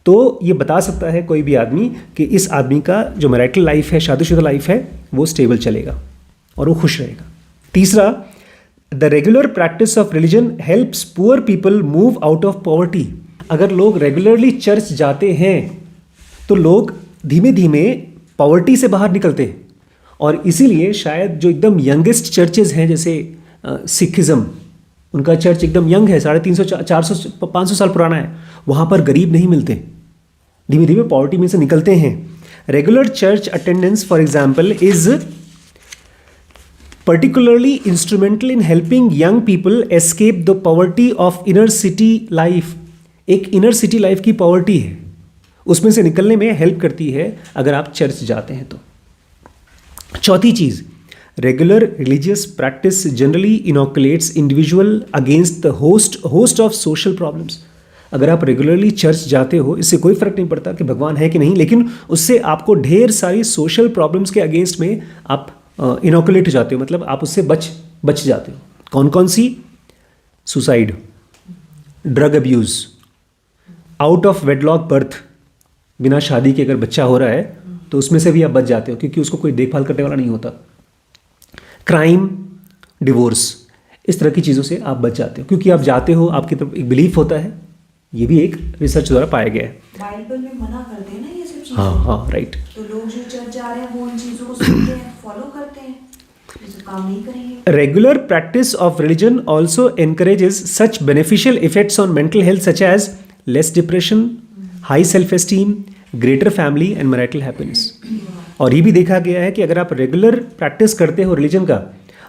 S1: तो ये बता सकता है कोई भी आदमी कि इस आदमी का जो मैरिटल लाइफ है, शादीशुदा लाइफ है, वो स्टेबल चलेगा और वो खुश रहेगा। तीसरा, the regular practice of religion helps poor people move out of poverty. अगर लोग रेगुलरली चर्च जाते हैं तो लोग धीमे धीमे पॉवर्टी से बाहर निकलते हैं, और इसीलिए शायद जो एकदम यंगेस्ट चर्चेज हैं जैसे सिखिज़म, उनका चर्च एकदम यंग है, 350, 400, 500 साल पुराना है, वहाँ पर गरीब नहीं मिलते, धीमे धीमे पॉवर्टी में से निकलते हैं। Regular church attendance for example is particularly instrumental in helping young people escape the poverty of inner city life. एक inner city life की poverty है, उसमें से निकलने में हेल्प करती है अगर आप चर्च जाते हैं तो। चौथी चीज़, regular religious practice generally inoculates individual against the host of social problems. अगर आप रेगुलरली चर्च जाते हो, इससे कोई फर्क नहीं पड़ता कि भगवान है कि नहीं, लेकिन उससे आपको ढेर सारी सोशल प्रॉब्लम्स के अगेंस्ट में आप इनोकुलेट हो जाते हो, मतलब आप उससे बच जाते हो। कौन कौन सी? Suicide, drug abuse, out of wedlock birth, बिना शादी के अगर बच्चा हो रहा है तो उसमें से भी आप बच जाते हो क्योंकि उसको कोई देखभाल करने वाला नहीं होता। क्राइम, डिवोर्स, इस तरह की चीज़ों से आप बच जाते हो क्योंकि आप जाते हो, आपकी तरफ एक बिलीफ होता है। ये भी एक रिसर्च द्वारा पाया गया है।
S4: बाइबल में मना करते हैं ना ये सब चीजें।
S1: हाँ, राइट।
S4: तो लोग जो चर्च जा रहे हैं वो उन चीजों को सुनते हैं, फॉलो करते हैं, ये सब काम नहीं करेंगे।
S1: Regular practice of religion also encourages such beneficial effects on mental health such as less depression, high self-esteem, greater family and marital happiness. और ये भी देखा गया है कि अगर आप रेगुलर प्रैक्टिस करते हो रिलीजन का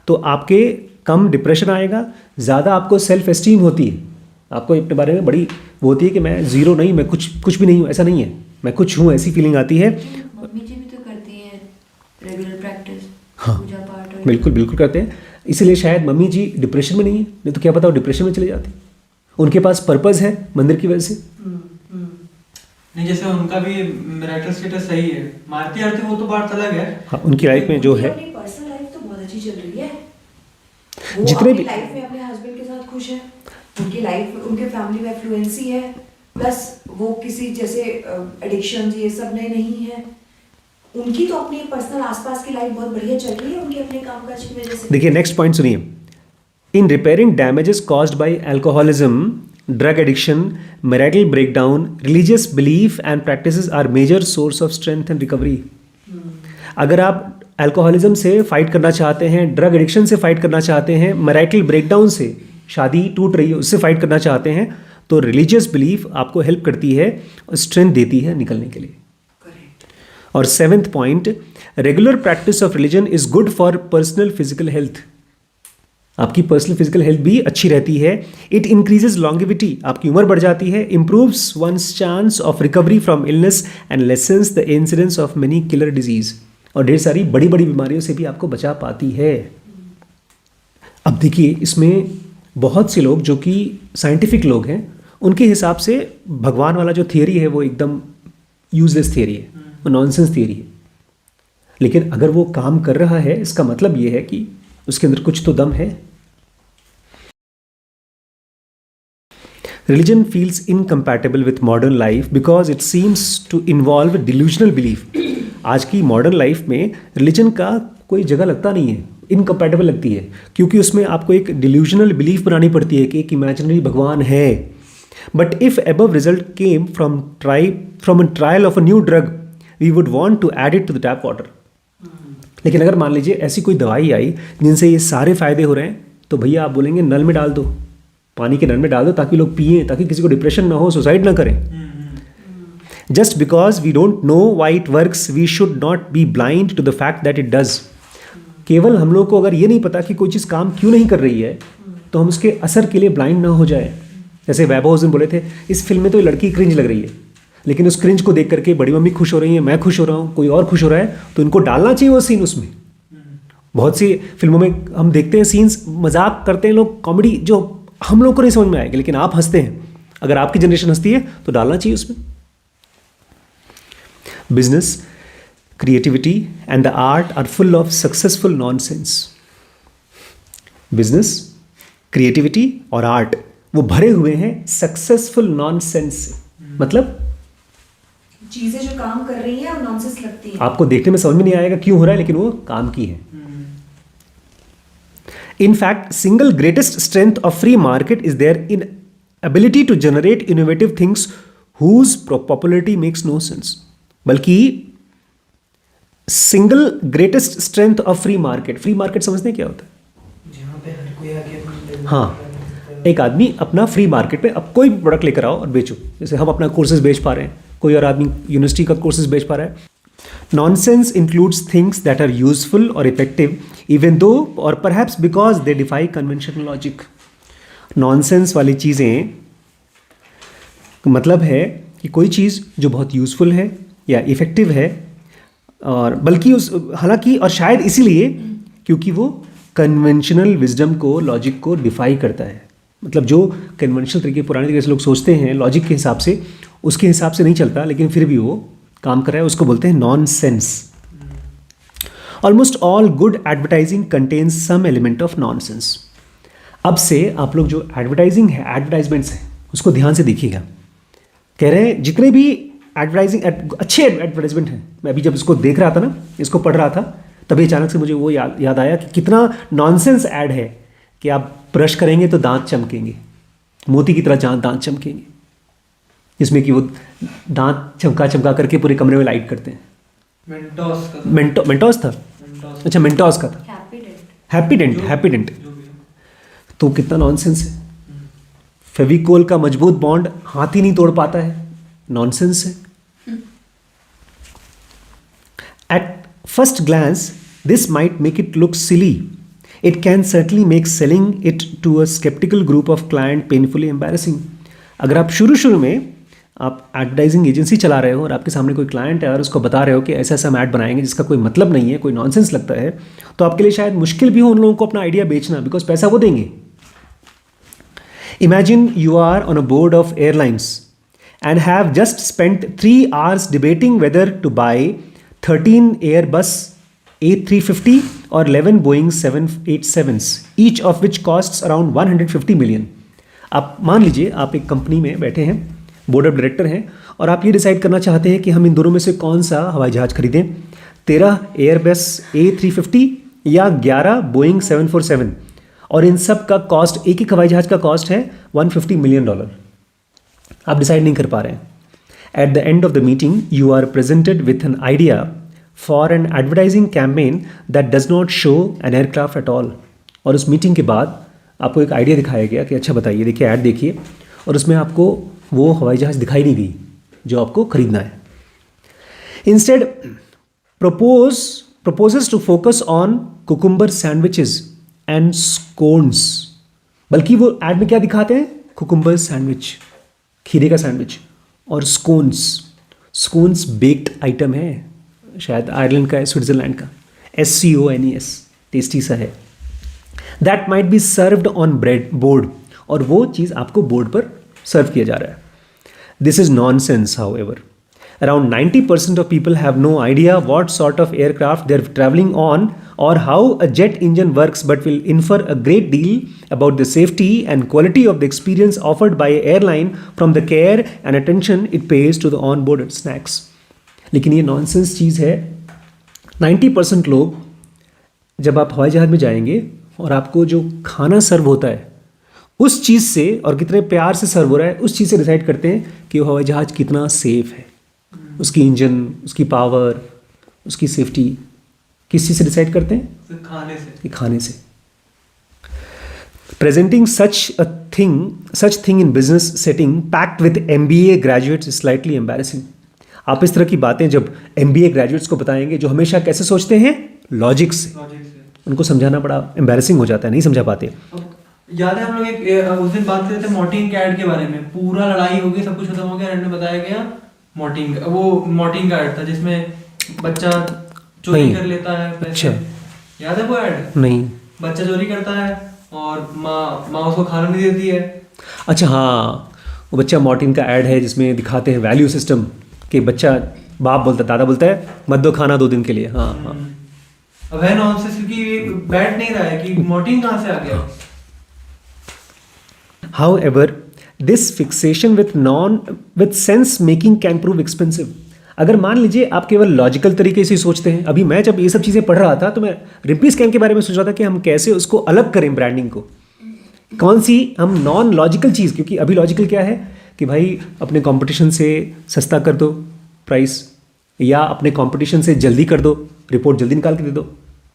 S1: तो आपके कम डिप्रेशन आएगा, ज़्यादा आपको सेल्फ एस्टीम होती है, आपको अपने बारे में बड़ी वो होती है कि मैं ज़ीरो नहीं, मैं कुछ भी नहीं हूँ, ऐसा नहीं है, मैं कुछ हूँ, ऐसी फीलिंग आती है।
S2: मम्मी जी भी तो करती हैं रेगुलर प्रैक्टिस,
S1: हाँ,
S2: पूजा पाठ और
S1: बिल्कुल करते हैं। इसीलिए शायद मम्मी जी डिप्रेशन में नहीं है, नहीं तो क्या पता वो डिप्रेशन में चले जाती। उनके पास पर्पस है मंदिर की वजह से।
S3: नहीं, जैसे उनका भी मैरिटल स्टेटस सही है, मारती आरती वो तो बात अलग है।
S1: हाँ, उनकी लाइफ में जो है,
S4: अपनी पर्सनल लाइफ तो बहुत अच्छी चल रही है, वो
S1: जितने
S4: अपनी
S1: भी
S4: लाइफ में अपने हस्बैंड के साथ खुश है, उनकी लाइफ, उनके फैमिली में फ्लुएंसी है, प्लस वो किसी जैसे एडिक्शन ये सब में नहीं है। उनकी तो अपनी पर्सनल आसपास की लाइफ बहुत बढ़िया चल रही है उनके अपने कामकाज की वजह से।
S1: देखिए नेक्स्ट पॉइंट सुनिए। In repairing damages caused by alcoholism, drug addiction, marital breakdown, religious belief and practices are major source of strength and recovery. अगर आप अल्कोहलिज्म से फाइट करना चाहते हैं, ड्रग एडिक्शन से फाइट करना चाहते हैं, मैरिटल ब्रेकडाउन से, शादी टूट रही है उससे फाइट करना चाहते हैं, तो रिलीजियस बिलीफ आपको हेल्प करती है और स्ट्रेंथ देती है निकलने के लिए। और seventh point, regular practice of religion is good for personal physical health. आपकी पर्सनल फिजिकल हेल्थ भी अच्छी रहती है। इट इंक्रीजेज लॉन्गिविटी, आपकी उम्र बढ़ जाती है। Improves one's chance of recovery from illness and lessens the incidence of many killer disease. और ढेर सारी बड़ी बड़ी बीमारियों से भी आपको बचा पाती है। अब देखिए इसमें बहुत से लोग जो कि साइंटिफिक लोग हैं, उनके हिसाब से भगवान वाला जो थियरी है वो एकदम यूजलेस थियरी है, वो नॉनसेंस थियरी है। लेकिन अगर वो काम कर रहा है, इसका मतलब ये है कि उसके अंदर कुछ तो दम है। Religion feels incompatible with modern life because it seems to involve delusional belief. आज की मॉडर्न लाइफ में रिलीजन का कोई जगह लगता नहीं है, इनकम्पैटिबल लगती है, क्योंकि उसमें आपको एक डिल्यूजनल बिलीफ बनानी पड़ती है कि एक इमेजिनरी भगवान है। But if above result came from a trial of a new drug, we would want to add it to the tap water. लेकिन अगर मान लीजिए ऐसी कोई दवाई आई जिनसे ये सारे फायदे हो रहे हैं, तो भैया आप बोलेंगे नल में डाल दो, पानी के नल में डाल दो, ताकि लोग पिए, ताकि किसी को डिप्रेशन ना हो, सुसाइड ना करें। Just because we don't know why it works, we should not be blind to the fact that it does. केवल हम लोग को अगर ये नहीं पता कि कोई चीज़ काम क्यों नहीं कर रही है, तो हम उसके असर के लिए ब्लाइंड ना हो जाए। जैसे वैभव उस दिन बोले थे, इस फिल्म में तो ये लड़की क्रिंज लग रही है, लेकिन उस क्रिंज को देख करके बड़ी मम्मी खुश हो रही है, मैं खुश हो रहा हूँ, कोई और खुश हो रहा है, तो इनको डालना चाहिए वो सीन उसमें। बहुत सी फिल्मों में हम देखते हैं सीन्स, मजाक करते हैं लोग, कॉमेडी जो हम लोग को नहीं समझ में आएगी, लेकिन आप हंसते हैं। अगर आपकी जनरेशन हंसती है तो डालना चाहिए उसमें। Business, creativity and the art are full of successful nonsense. Business, creativity और आर्ट वो भरे हुए हैं सक्सेसफुल नॉनसेंस से। मतलब
S4: चीजें जो काम कर रही हैं और नॉनसेंस लगती है,
S1: आपको देखने में समझ में नहीं आएगा क्यों हो रहा है, लेकिन वो काम की है। In fact, single greatest strength of free market is their inability to generate innovative things whose popularity makes no sense. बल्कि single greatest strength of free market समझते हैं क्या होता है?
S3: जहाँ पे हर कोई आके
S1: हाँ, एक आदमी अपना फ्री मार्केट पे अब कोई भी प्रोडक्ट लेकर आओ और बेचो। जैसे हम अपना कोर्सेज बेच पा रहे हैं, कोई और आदमी यूनिवर्सिटी का कोर्सेज बेच पा रहा है। Nonsense includes things that are useful or effective, even though or perhaps because they defy conventional logic. Nonsense वाली चीज़ें मतलब है कि कोई चीज़ जो बहुत यूज़फुल है या इफ़ेक्टिव है, और बल्कि उस हालांकि और शायद इसीलिए क्योंकि वो कन्वेंशनल विजडम को, लॉजिक को डिफाई करता है। मतलब जो कन्वेंशनल तरीके पुराने तरीके से लोग सोचते हैं लॉजिक के हिसाब से, उसके हिसाब से नहीं चलता, लेकिन फिर भी वो काम कर रहा है, उसको बोलते हैं nonsense. Almost all good advertising contains some element of nonsense. अब से आप लोग जो एडवर्टाइजिंग है, एडवर्टाइजमेंट्स हैं, उसको ध्यान से देखिएगा। कह रहे हैं जितने भी एडवर्टाइजिंग अच्छे एडवर्टाइजमेंट हैं, मैं अभी जब इसको देख रहा था ना, इसको पढ़ रहा था, तभी अचानक से मुझे वो याद आया कि कितना नॉनसेंस ऐड है कि आप ब्रश करेंगे तो दांत चमकेंगे, मोती की तरह दांत चमकेंगे, जिसमें कि वो दांत चमका चमका करके पूरे कमरे में लाइट करते हैं।
S3: मेंटोस का
S1: मेंटोस था,
S3: मेंटोस
S1: अच्छा मेंटोस का था, हैप्पी डेंट।
S3: जो भी हो।
S1: तो कितना नॉनसेंस है। फेविकोल का मजबूत बॉन्ड हाथ ही नहीं तोड़ पाता है, नॉनसेंस है। At first glance this might make it look silly, it can certainly make selling it to a sceptical group of client painfully embarrassing. अगर आप शुरू में आप एडवर्टाइजिंग एजेंसी चला रहे हो और आपके सामने कोई क्लाइंट है और उसको बता रहे हो कि ऐसा ऐसा हम ऐड बनाएंगे जिसका कोई मतलब नहीं है, कोई नॉनसेंस लगता है, तो आपके लिए शायद मुश्किल भी हो उन लोगों को अपना आइडिया बेचना, बिकॉज पैसा वो देंगे। Imagine you are on a board of airlines and have just spent 3 hours debating whether to buy 13 Airbus A350 or 11 Boeing 787s, each of which costs around 150 million. आप मान लीजिए आप एक कंपनी में बैठे हैं, बोर्ड ऑफ डायरेक्टर हैं, और आप ये डिसाइड करना चाहते हैं कि हम इन दोनों में से कौन सा हवाई जहाज़ खरीदें, 13 एयरबस A350 या 11 बोइंग 747, और इन सब का कॉस्ट, एक हवाई जहाज़ का कॉस्ट है $150 मिलियन। आप डिसाइड नहीं कर पा रहे हैं। At the end of the meeting you are presented with an idea for an advertising campaign that does not show an aircraft at all. और उस मीटिंग के बाद आपको एक आइडिया दिखाया गया कि अच्छा बताइए, देखिए ऐड देखिए, और उसमें आपको वो हवाई जहाज़ दिखाई नहीं दी जो आपको खरीदना है। Instead proposes to focus on cucumber sandwiches and scones, बल्कि वो ऐड में क्या दिखाते हैं, कुकुम्बर सैंडविच, खीरे का सैंडविच, और स्कोन्स बेक्ड आइटम है, शायद आयरलैंड का है, स्विट्जरलैंड का, SCONES, टेस्टी सा है। That might be served on bread board, और वो चीज़ आपको बोर्ड पर सर्व किया जा रहा है। This is nonsense however. Around 90% of people have no idea what sort of aircraft they're traveling on or how a jet engine works, but will infer a great deal about the safety and quality of the experience offered by an airline from the care and attention it pays to the on-board snacks. लेकिन ये नॉनसेंस चीज़ है। 90% लोग जब आप हवाई जहाज़ में जाएंगे और आपको जो खाना सर्व होता है उस चीज़ से, और कितने प्यार से सर्व हो रहा है, उस चीज़ से डिसाइड करते हैं कि वो हवाई जहाज़ कितना सेफ है। उसकी इंजन, उसकी पावर, उसकी सेफ्टी किस चीज़ से डिसाइड करते हैं, खाने से। Presenting such thing in business setting packed with MBA graduates is slightly embarrassing. आप इस तरह की बातें जब MBA ग्रेजुएट्स को बताएंगे जो हमेशा कैसे सोचते हैं, लॉजिक से, उनको समझाना बड़ा एम्बैरेसिंग हो जाता है, नहीं समझा पाते।
S3: याद है हम लोग एक उस दिन बात कर रहे थे मॉर्टिन के ऐड के बारे में, पूरा लड़ाई हो गई, सब कुछ खत्म हो गया, एंड में बताया गया मॉर्टिन का ऐड था जिसमें बच्चा चोरी कर लेता है पैसे। अच्छा, याद है वो ऐड? नहीं। बच्चा चोरी करता है और माँ उसको खाना नहीं देती है। अच्छा हाँ, वो बच्चा मॉर्टिन का ऐड है जिसमें दिखाते हैं वैल्यू सिस्टम कि बच्चा, बाप बोलता, दादा बोलता है मत दो खाना 2 दिन के लिए। हाँ हाँ, अब है नॉनसेंस, क्योंकि बैठ नहीं रहा है कि मॉर्टिन कहाँ से आ गया। However, this fixation with sense making can prove expensive. अगर मान लीजिए आप केवल लॉजिकल तरीके से सोचते हैं, अभी मैं जब ये सब चीज़ें पढ़ रहा था तो मैं रिम्पी स्कैम के बारे में सोच रहा था कि हम कैसे उसको अलग करें, ब्रांडिंग को, कौन सी हम नॉन लॉजिकल चीज़, क्योंकि अभी लॉजिकल क्या है कि भाई अपने कंपटीशन से सस्ता कर दो प्राइस, या अपने कंपटीशन से जल्दी कर दो, रिपोर्ट जल्दी निकाल के दे दो,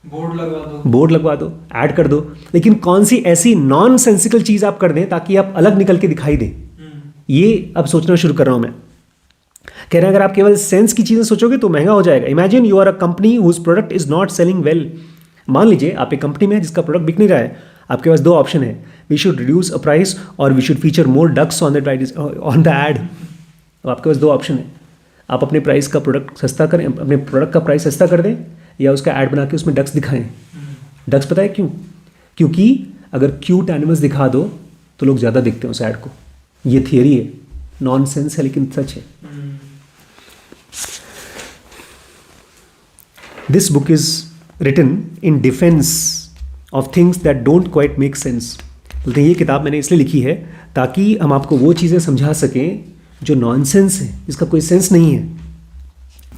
S3: बोर्ड लगवा दो, ऐड कर दो। लेकिन कौन सी ऐसी नॉन सेंसिकल चीज़ आप कर दें ताकि आप अलग निकल के दिखाई दें, ये अब सोचना शुरू कर रहा हूं मैं। कह रहे हैं अगर आप केवल सेंस की चीज़ें सोचोगे तो महंगा हो जाएगा। Imagine you are a company whose product is not selling well. मान लीजिए आप एक कंपनी में है जिसका प्रोडक्ट बिक नहीं रहा है, आपके पास 2 ऑप्शन है, we should reduce a price और we should feature more ducks on the ad. आपके पास 2 ऑप्शन है, आप अपने प्राइस का प्रोडक्ट सस्ता करें, अपने प्रोडक्ट का प्राइस सस्ता कर दें, या उसका ऐड बना के उसमें डक्स दिखाएं। डक्स पता है क्यों? क्योंकि अगर क्यूट एनिमल्स दिखा दो तो लोग ज़्यादा देखते हैं उस ऐड को। ये थियरी है, नॉनसेंस है लेकिन सच है। This book is written in defence of things that don't quite make sense. बोलते हैं ये किताब मैंने इसलिए लिखी है ताकि हम आपको वो चीज़ें समझा सकें जो नॉनसेंस है, जिसका कोई सेंस नहीं है,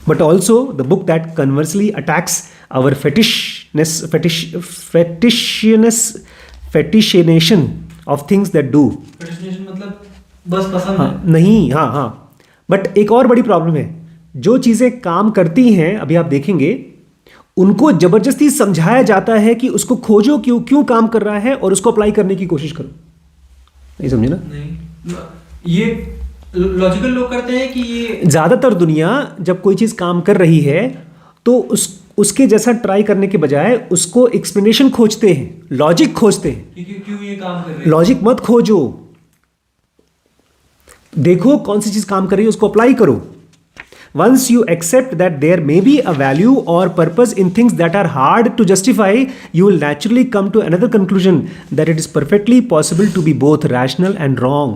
S3: but also the book that conversely attacks our fetishization of things that do.
S1: मतलब बस पसंद
S3: हाँ,
S1: है।
S3: नहीं, हाँ हाँ, बट एक और बड़ी प्रॉब्लम है, जो चीज़ें काम करती हैं, अभी आप देखेंगे, उनको जबरदस्ती समझाया जाता है कि उसको खोजो, क्यों क्यों काम कर रहा है और उसको अप्लाई करने की कोशिश करो। नहीं समझे ना?
S1: नहीं, ये लॉजिकल लोग करते हैं कि ये
S3: ज़्यादातर दुनिया जब कोई चीज़ काम कर रही है तो उसके जैसा ट्राई करने के बजाय उसको एक्सप्लेनेशन खोजते हैं, लॉजिक खोजते हैं।
S1: क्यों क्यों ये काम कर रहे हैं।
S3: लॉजिक मत खोजो, देखो कौन सी चीज़ काम कर रही है, उसको अप्लाई करो। Once you accept that there may be a value or purpose in things that are hard to justify, you will naturally come to another conclusion that it is perfectly possible to be both rational and wrong.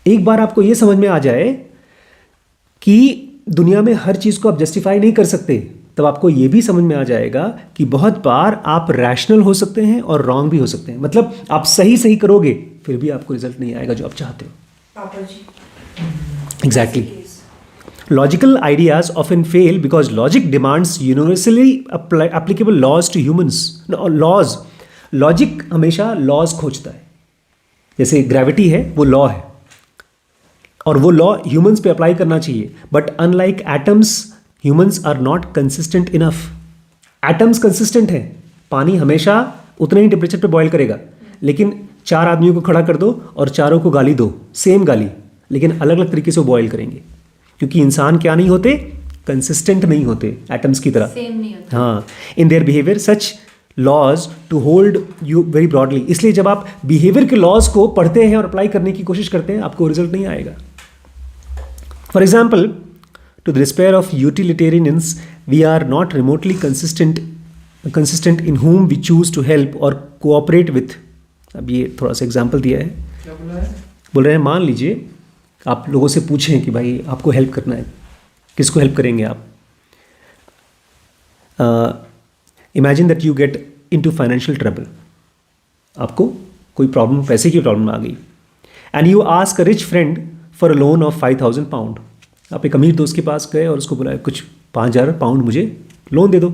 S3: एक बार आपको यह समझ में आ जाए कि दुनिया में हर चीज़ को आप जस्टिफाई नहीं कर सकते, तब आपको यह भी समझ में आ जाएगा कि बहुत बार आप रैशनल हो सकते हैं और रॉन्ग भी हो सकते हैं। मतलब आप सही करोगे फिर भी आपको रिजल्ट नहीं आएगा जो आप चाहते हो।
S4: पापा जी
S3: Exactly. Logical ideas often fail because logic demands universally applicable laws to humans. No, laws. Logic हमेशा laws खोजता है। जैसे ग्रेविटी है, वो लॉ है और वो लॉ ह्यूमंस पे अप्लाई करना चाहिए। But unlike atoms, humans are not consistent enough. Atoms consistent है, पानी हमेशा उतने ही टेम्परेचर पे बॉयल करेगा, लेकिन 4 आदमियों को खड़ा कर दो और चारों को गाली दो, सेम गाली, लेकिन अलग अलग तरीके से बॉयल करेंगे, क्योंकि इंसान क्या नहीं होते, कंसिस्टेंट नहीं होते एटम्स की तरह।
S2: सेम नहीं होता।
S3: हाँ, in their behaviour such laws to hold you very broadly. इसलिए जब आप बिहेवियर के लॉज को पढ़ते हैं और अप्लाई करने की कोशिश करते हैं, आपको रिजल्ट नहीं आएगा। For example, to the despair of utilitarians, we are not remotely consistent in whom we choose to help or cooperate with. अब ये थोड़ा सा एग्जाम्पल दिया है।
S1: क्या बोला है?
S3: बोल रहे हैं मान लीजिए आप लोगों से पूछें कि भाई आपको हेल्प करना है, किसको हेल्प करेंगे आप? Imagine that you get into financial trouble, आपको कोई प्रॉब्लम, पैसे की प्रॉब्लम आ गई, and you ask a rich friend for a loan of 5,000 pound. आप एक अमीर दोस्त के पास गए और उसको बोला कुछ 5,000 पाउंड मुझे लोन दे दो।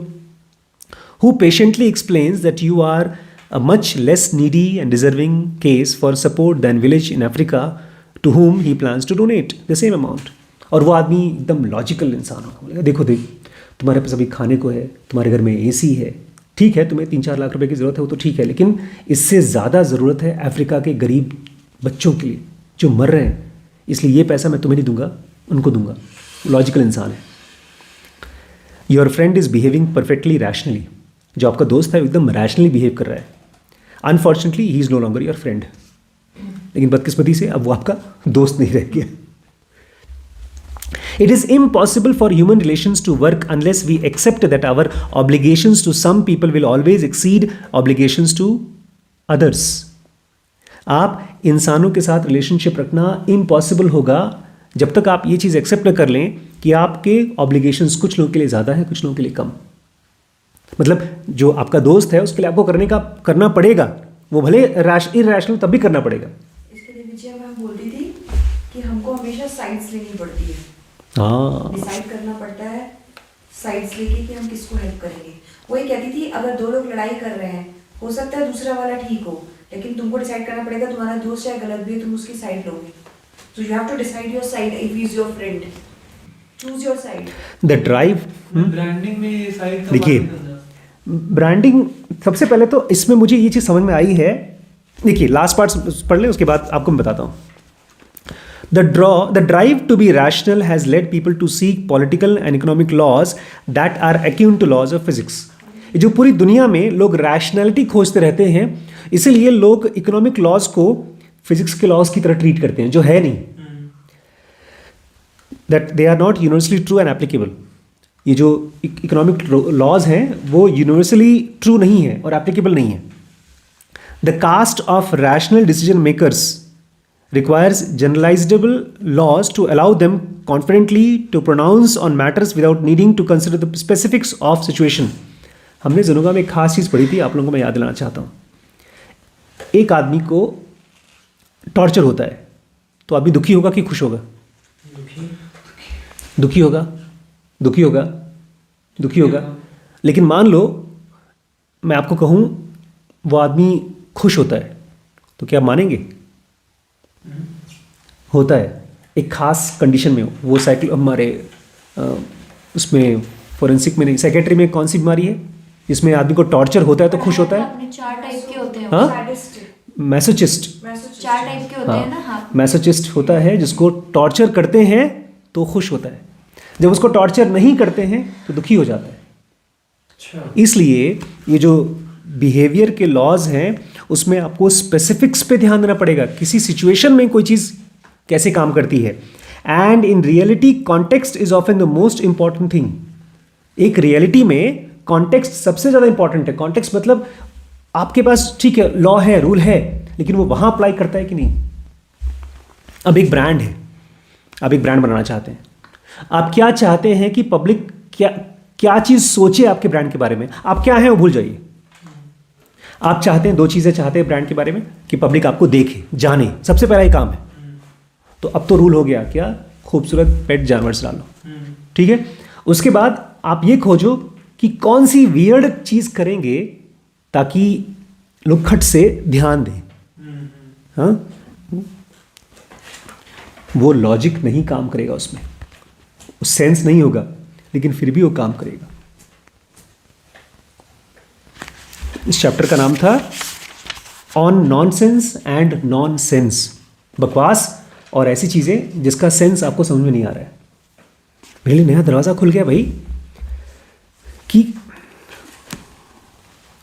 S3: Who patiently explains that you are a much less needy and deserving case for support than village in Africa to whom he plans to donate the same amount। और वो आदमी एकदम लॉजिकल इंसान होगा, बोलेगा देखो तुम्हारे पास अभी खाने को है, तुम्हारे घर में एसी है, ठीक है, तुम्हें 3-4 लाख रुपए की ज़रूरत है, वो तो ठीक है, लेकिन इससे ज़्यादा ज़रूरत है अफ्रीका के गरीब बच्चों के लिए जो मर रहे हैं, इसलिए ये पैसा मैं तुम्हें नहीं दूंगा, उनको दूंगा। लॉजिकल इंसान है। Your friend is behaving perfectly rationally. जो आपका दोस्त है एकदम रैशनली बिहेव कर रहा है। Unfortunately he is no longer your friend. लेकिन बदकिस्मती से अब वो आपका दोस्त नहीं रह गया। It is impossible for human relations to work unless we accept that our obligations to some people will always exceed obligations to others। आप इंसानों के साथ रिलेशनशिप रखना इम्पॉसिबल होगा जब तक आप ये चीज़ एक्सेप्ट न कर लें कि आपके ऑब्लिगेशंस कुछ लोगों के लिए ज़्यादा है, कुछ लोगों के लिए कम। मतलब जो आपका दोस्त है उसके लिए आपको करना पड़ेगा, वो भले इरैशनल तब भी करना पड़ेगा।
S4: मैम बोलती थी कि हमको हमेशा साइड्स लेनी पड़ती है।
S3: हाँ,
S4: डिसाइड करना पड़ता है साइड्स लेके कि हम किसको हेल्प करेंगे। वो ये कहती थी अगर 2 लोग लड़ाई कर रहे हैं, हो सकता है दूसरा वाला ठीक हो, लेकिन तुमको डिसाइड करना पड़ेगा तुम्हारा दोस्त चाहे गलत भी है, तुम उसकी साइड लोगे। So you have to decide your side if he is your friend. Choose your side.
S3: The drive.
S1: Branding में ये साइड
S3: देखिए, ब्रांडिंग सबसे पहले तो इसमें मुझे ये चीज़ समझ में आई है। देखिए लास्ट पार्ट पढ़ लें, उसके बाद आपको मैं बताता हूँ। The drive to be rational has led people to seek political and economic laws that are akin to laws of physics. जो पूरी दुनिया में लोग रैशनैलिटी खोजते रहते हैं, इसीलिए लोग इकोनॉमिक लॉज को फिजिक्स के लॉज की तरह ट्रीट करते हैं, जो है नहीं। That they are not universally true and applicable. ये जो इकोनॉमिक लॉज हैं वो यूनिवर्सली ट्रू नहीं है और एप्लीकेबल नहीं है। The cost of rational decision makers requires generalizable laws to allow them confidently to pronounce on matters without needing to consider the specifics of situation. हमने ज़नुगा में एक खास चीज़ पढ़ी थी, आप लोगों को मैं याद दिलाना चाहता हूँ. एक आदमी को टॉर्चर होता है तो आदमी दुखी होगा कि खुश होगा? दुखी होगा, दुखी होगा, दुखी होगा. लेकिन मान लो मैं आपको कहूँ वो आदमी खुश होता है तो क्या आप मानेंगे? होता है एक खास कंडीशन में. वो हमारे उसमें फोरेंसिक में नहीं, सेक्रेटरी में कौन सी बीमारी है जिसमें आदमी को टॉर्चर होता है तो खुश होता है?
S2: आपने 4 टाइप के होते हैं.
S3: हाँ,
S4: Sadist.
S3: मैसोचिस्ट.
S2: 4 टाइप के होते हैं ना. हाँ.
S3: मैसोचिस्ट होता है जिसको टॉर्चर करते हैं तो खुश होता है, जब उसको टॉर्चर नहीं करते हैं तो दुखी हो जाता है.
S1: अच्छा.
S3: इसलिए ये जो बिहेवियर के लॉज हैं उसमें आपको स्पेसिफिक्स पे ध्यान देना पड़ेगा. किसी सिचुएशन में कोई चीज़ कैसे काम करती है. And in reality context is often the most important thing. एक रियलिटी में कॉन्टेक्स्ट सबसे ज़्यादा इंपॉर्टेंट है. कॉन्टेक्स्ट मतलब आपके पास ठीक है लॉ है, रूल है, लेकिन वो वहाँ अप्लाई करता है कि नहीं. अब एक ब्रांड है, आप एक ब्रांड बनाना चाहते हैं. आप क्या चाहते हैं कि पब्लिक क्या चीज़ सोचे आपके ब्रांड के बारे में? आप क्या हैं वो भूल जाइए. आप चाहते हैं, 2 चीज़ें चाहते हैं ब्रांड के बारे में, कि पब्लिक आपको देखे, जाने. सबसे पहला ही काम है. तो अब तो रूल हो गया क्या? खूबसूरत पेट जानवर डालो. ठीक है. उसके बाद आप ये खोजो कि कौन सी वियर्ड चीज़ करेंगे ताकि लोग खट से ध्यान दें. हाँ, वो लॉजिक नहीं काम करेगा उसमें, सेंस नहीं होगा, लेकिन फिर भी वो काम करेगा. इस चैप्टर का नाम था on nonsense and non sense. बकवास और ऐसी चीज़ें जिसका सेंस आपको समझ में नहीं आ रहा है. मेरे लिए नया दरवाज़ा खुल गया भाई कि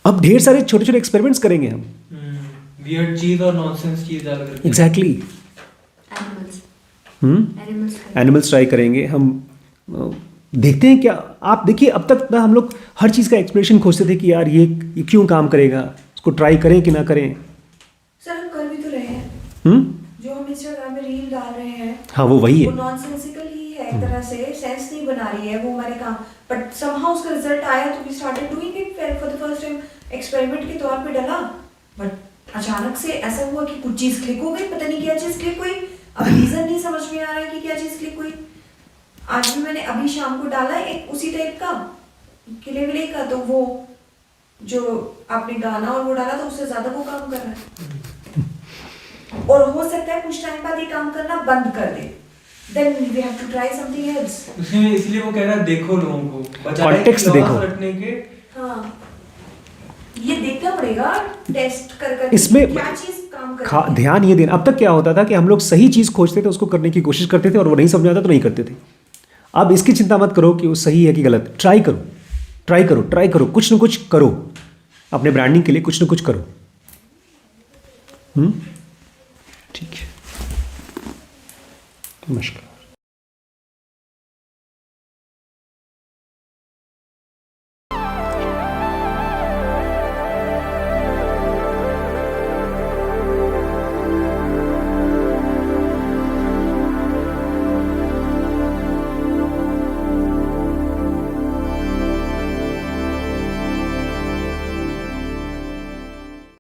S3: अब ढेर सारे छोटे छोटे एक्सपेरिमेंट्स करेंगे हम.
S1: वियर्ड चीज और नॉनसेंस चीज डाल करके.
S3: एग्जैक्टली. एनिमल्स ट्राई करेंगे हम. देखते हैं क्या. आप देखिए अब तक ना हम लोग हर चीज़ का एक्सप्लेनेशन खोजते थे कि यार ये क्यों काम करेगा, उसको ट्राई करें कि ना करें.
S4: सर हम कर भी तो रहे हैं. जो हम इंस्टाग्राम में रील डाल रहे हैं,
S3: हाँ वो वही
S4: वो
S3: है.
S4: नॉनसेंसिकल ही है एक तरह से, सेंस नहीं बना रही है वो हमारे काम. बट समहाउ उसका रिजल्ट आया तो we started doing it for the first time. Experiment के तौर पे डाला, बट अचानक से ऐसा हुआ कि कुछ चीज क्लिक हो गई. पता नहीं क्या चीज क्लिक हुई. अब रीजन नहीं समझ में आ रहा है कि क्या चीज क्लिक हुई. आज भी मैंने अभी शाम को डाला एक उसी टाइप का किले विले का, तो वो जो आपने गाना और वो डाला तो उससे ज्यादा वो काम कर रहा है. और हो सकता है कुछ टाइम बाद ये काम करना बंद कर दे. Then we have to try something else.
S1: उसमें इसलिए वो कह रहा है देखो लोगों को, बजाय
S3: Context
S1: कि
S3: देखो.
S1: laws रटने के.
S4: हाँ, ये देखना पड़ेगा टेस्ट कर
S3: इसमें
S4: क्या चीज काम कर रही है.
S3: ध्यान ये देना. अब तक क्या होता था कि हम लोग सही चीज़ खोजते थे, उसको करने की कोशिश करते थे, और वो नहीं समझ आता तो नहीं करते थे. अब इसकी चिंता मत करो कि वो सही है कि गलत. ट्राई करो, ट्राई करो, ट्राई करो. कुछ न कुछ करो अपने ब्रांडिंग के लिए, कुछ न कुछ करो. ठीक है. नमस्कार.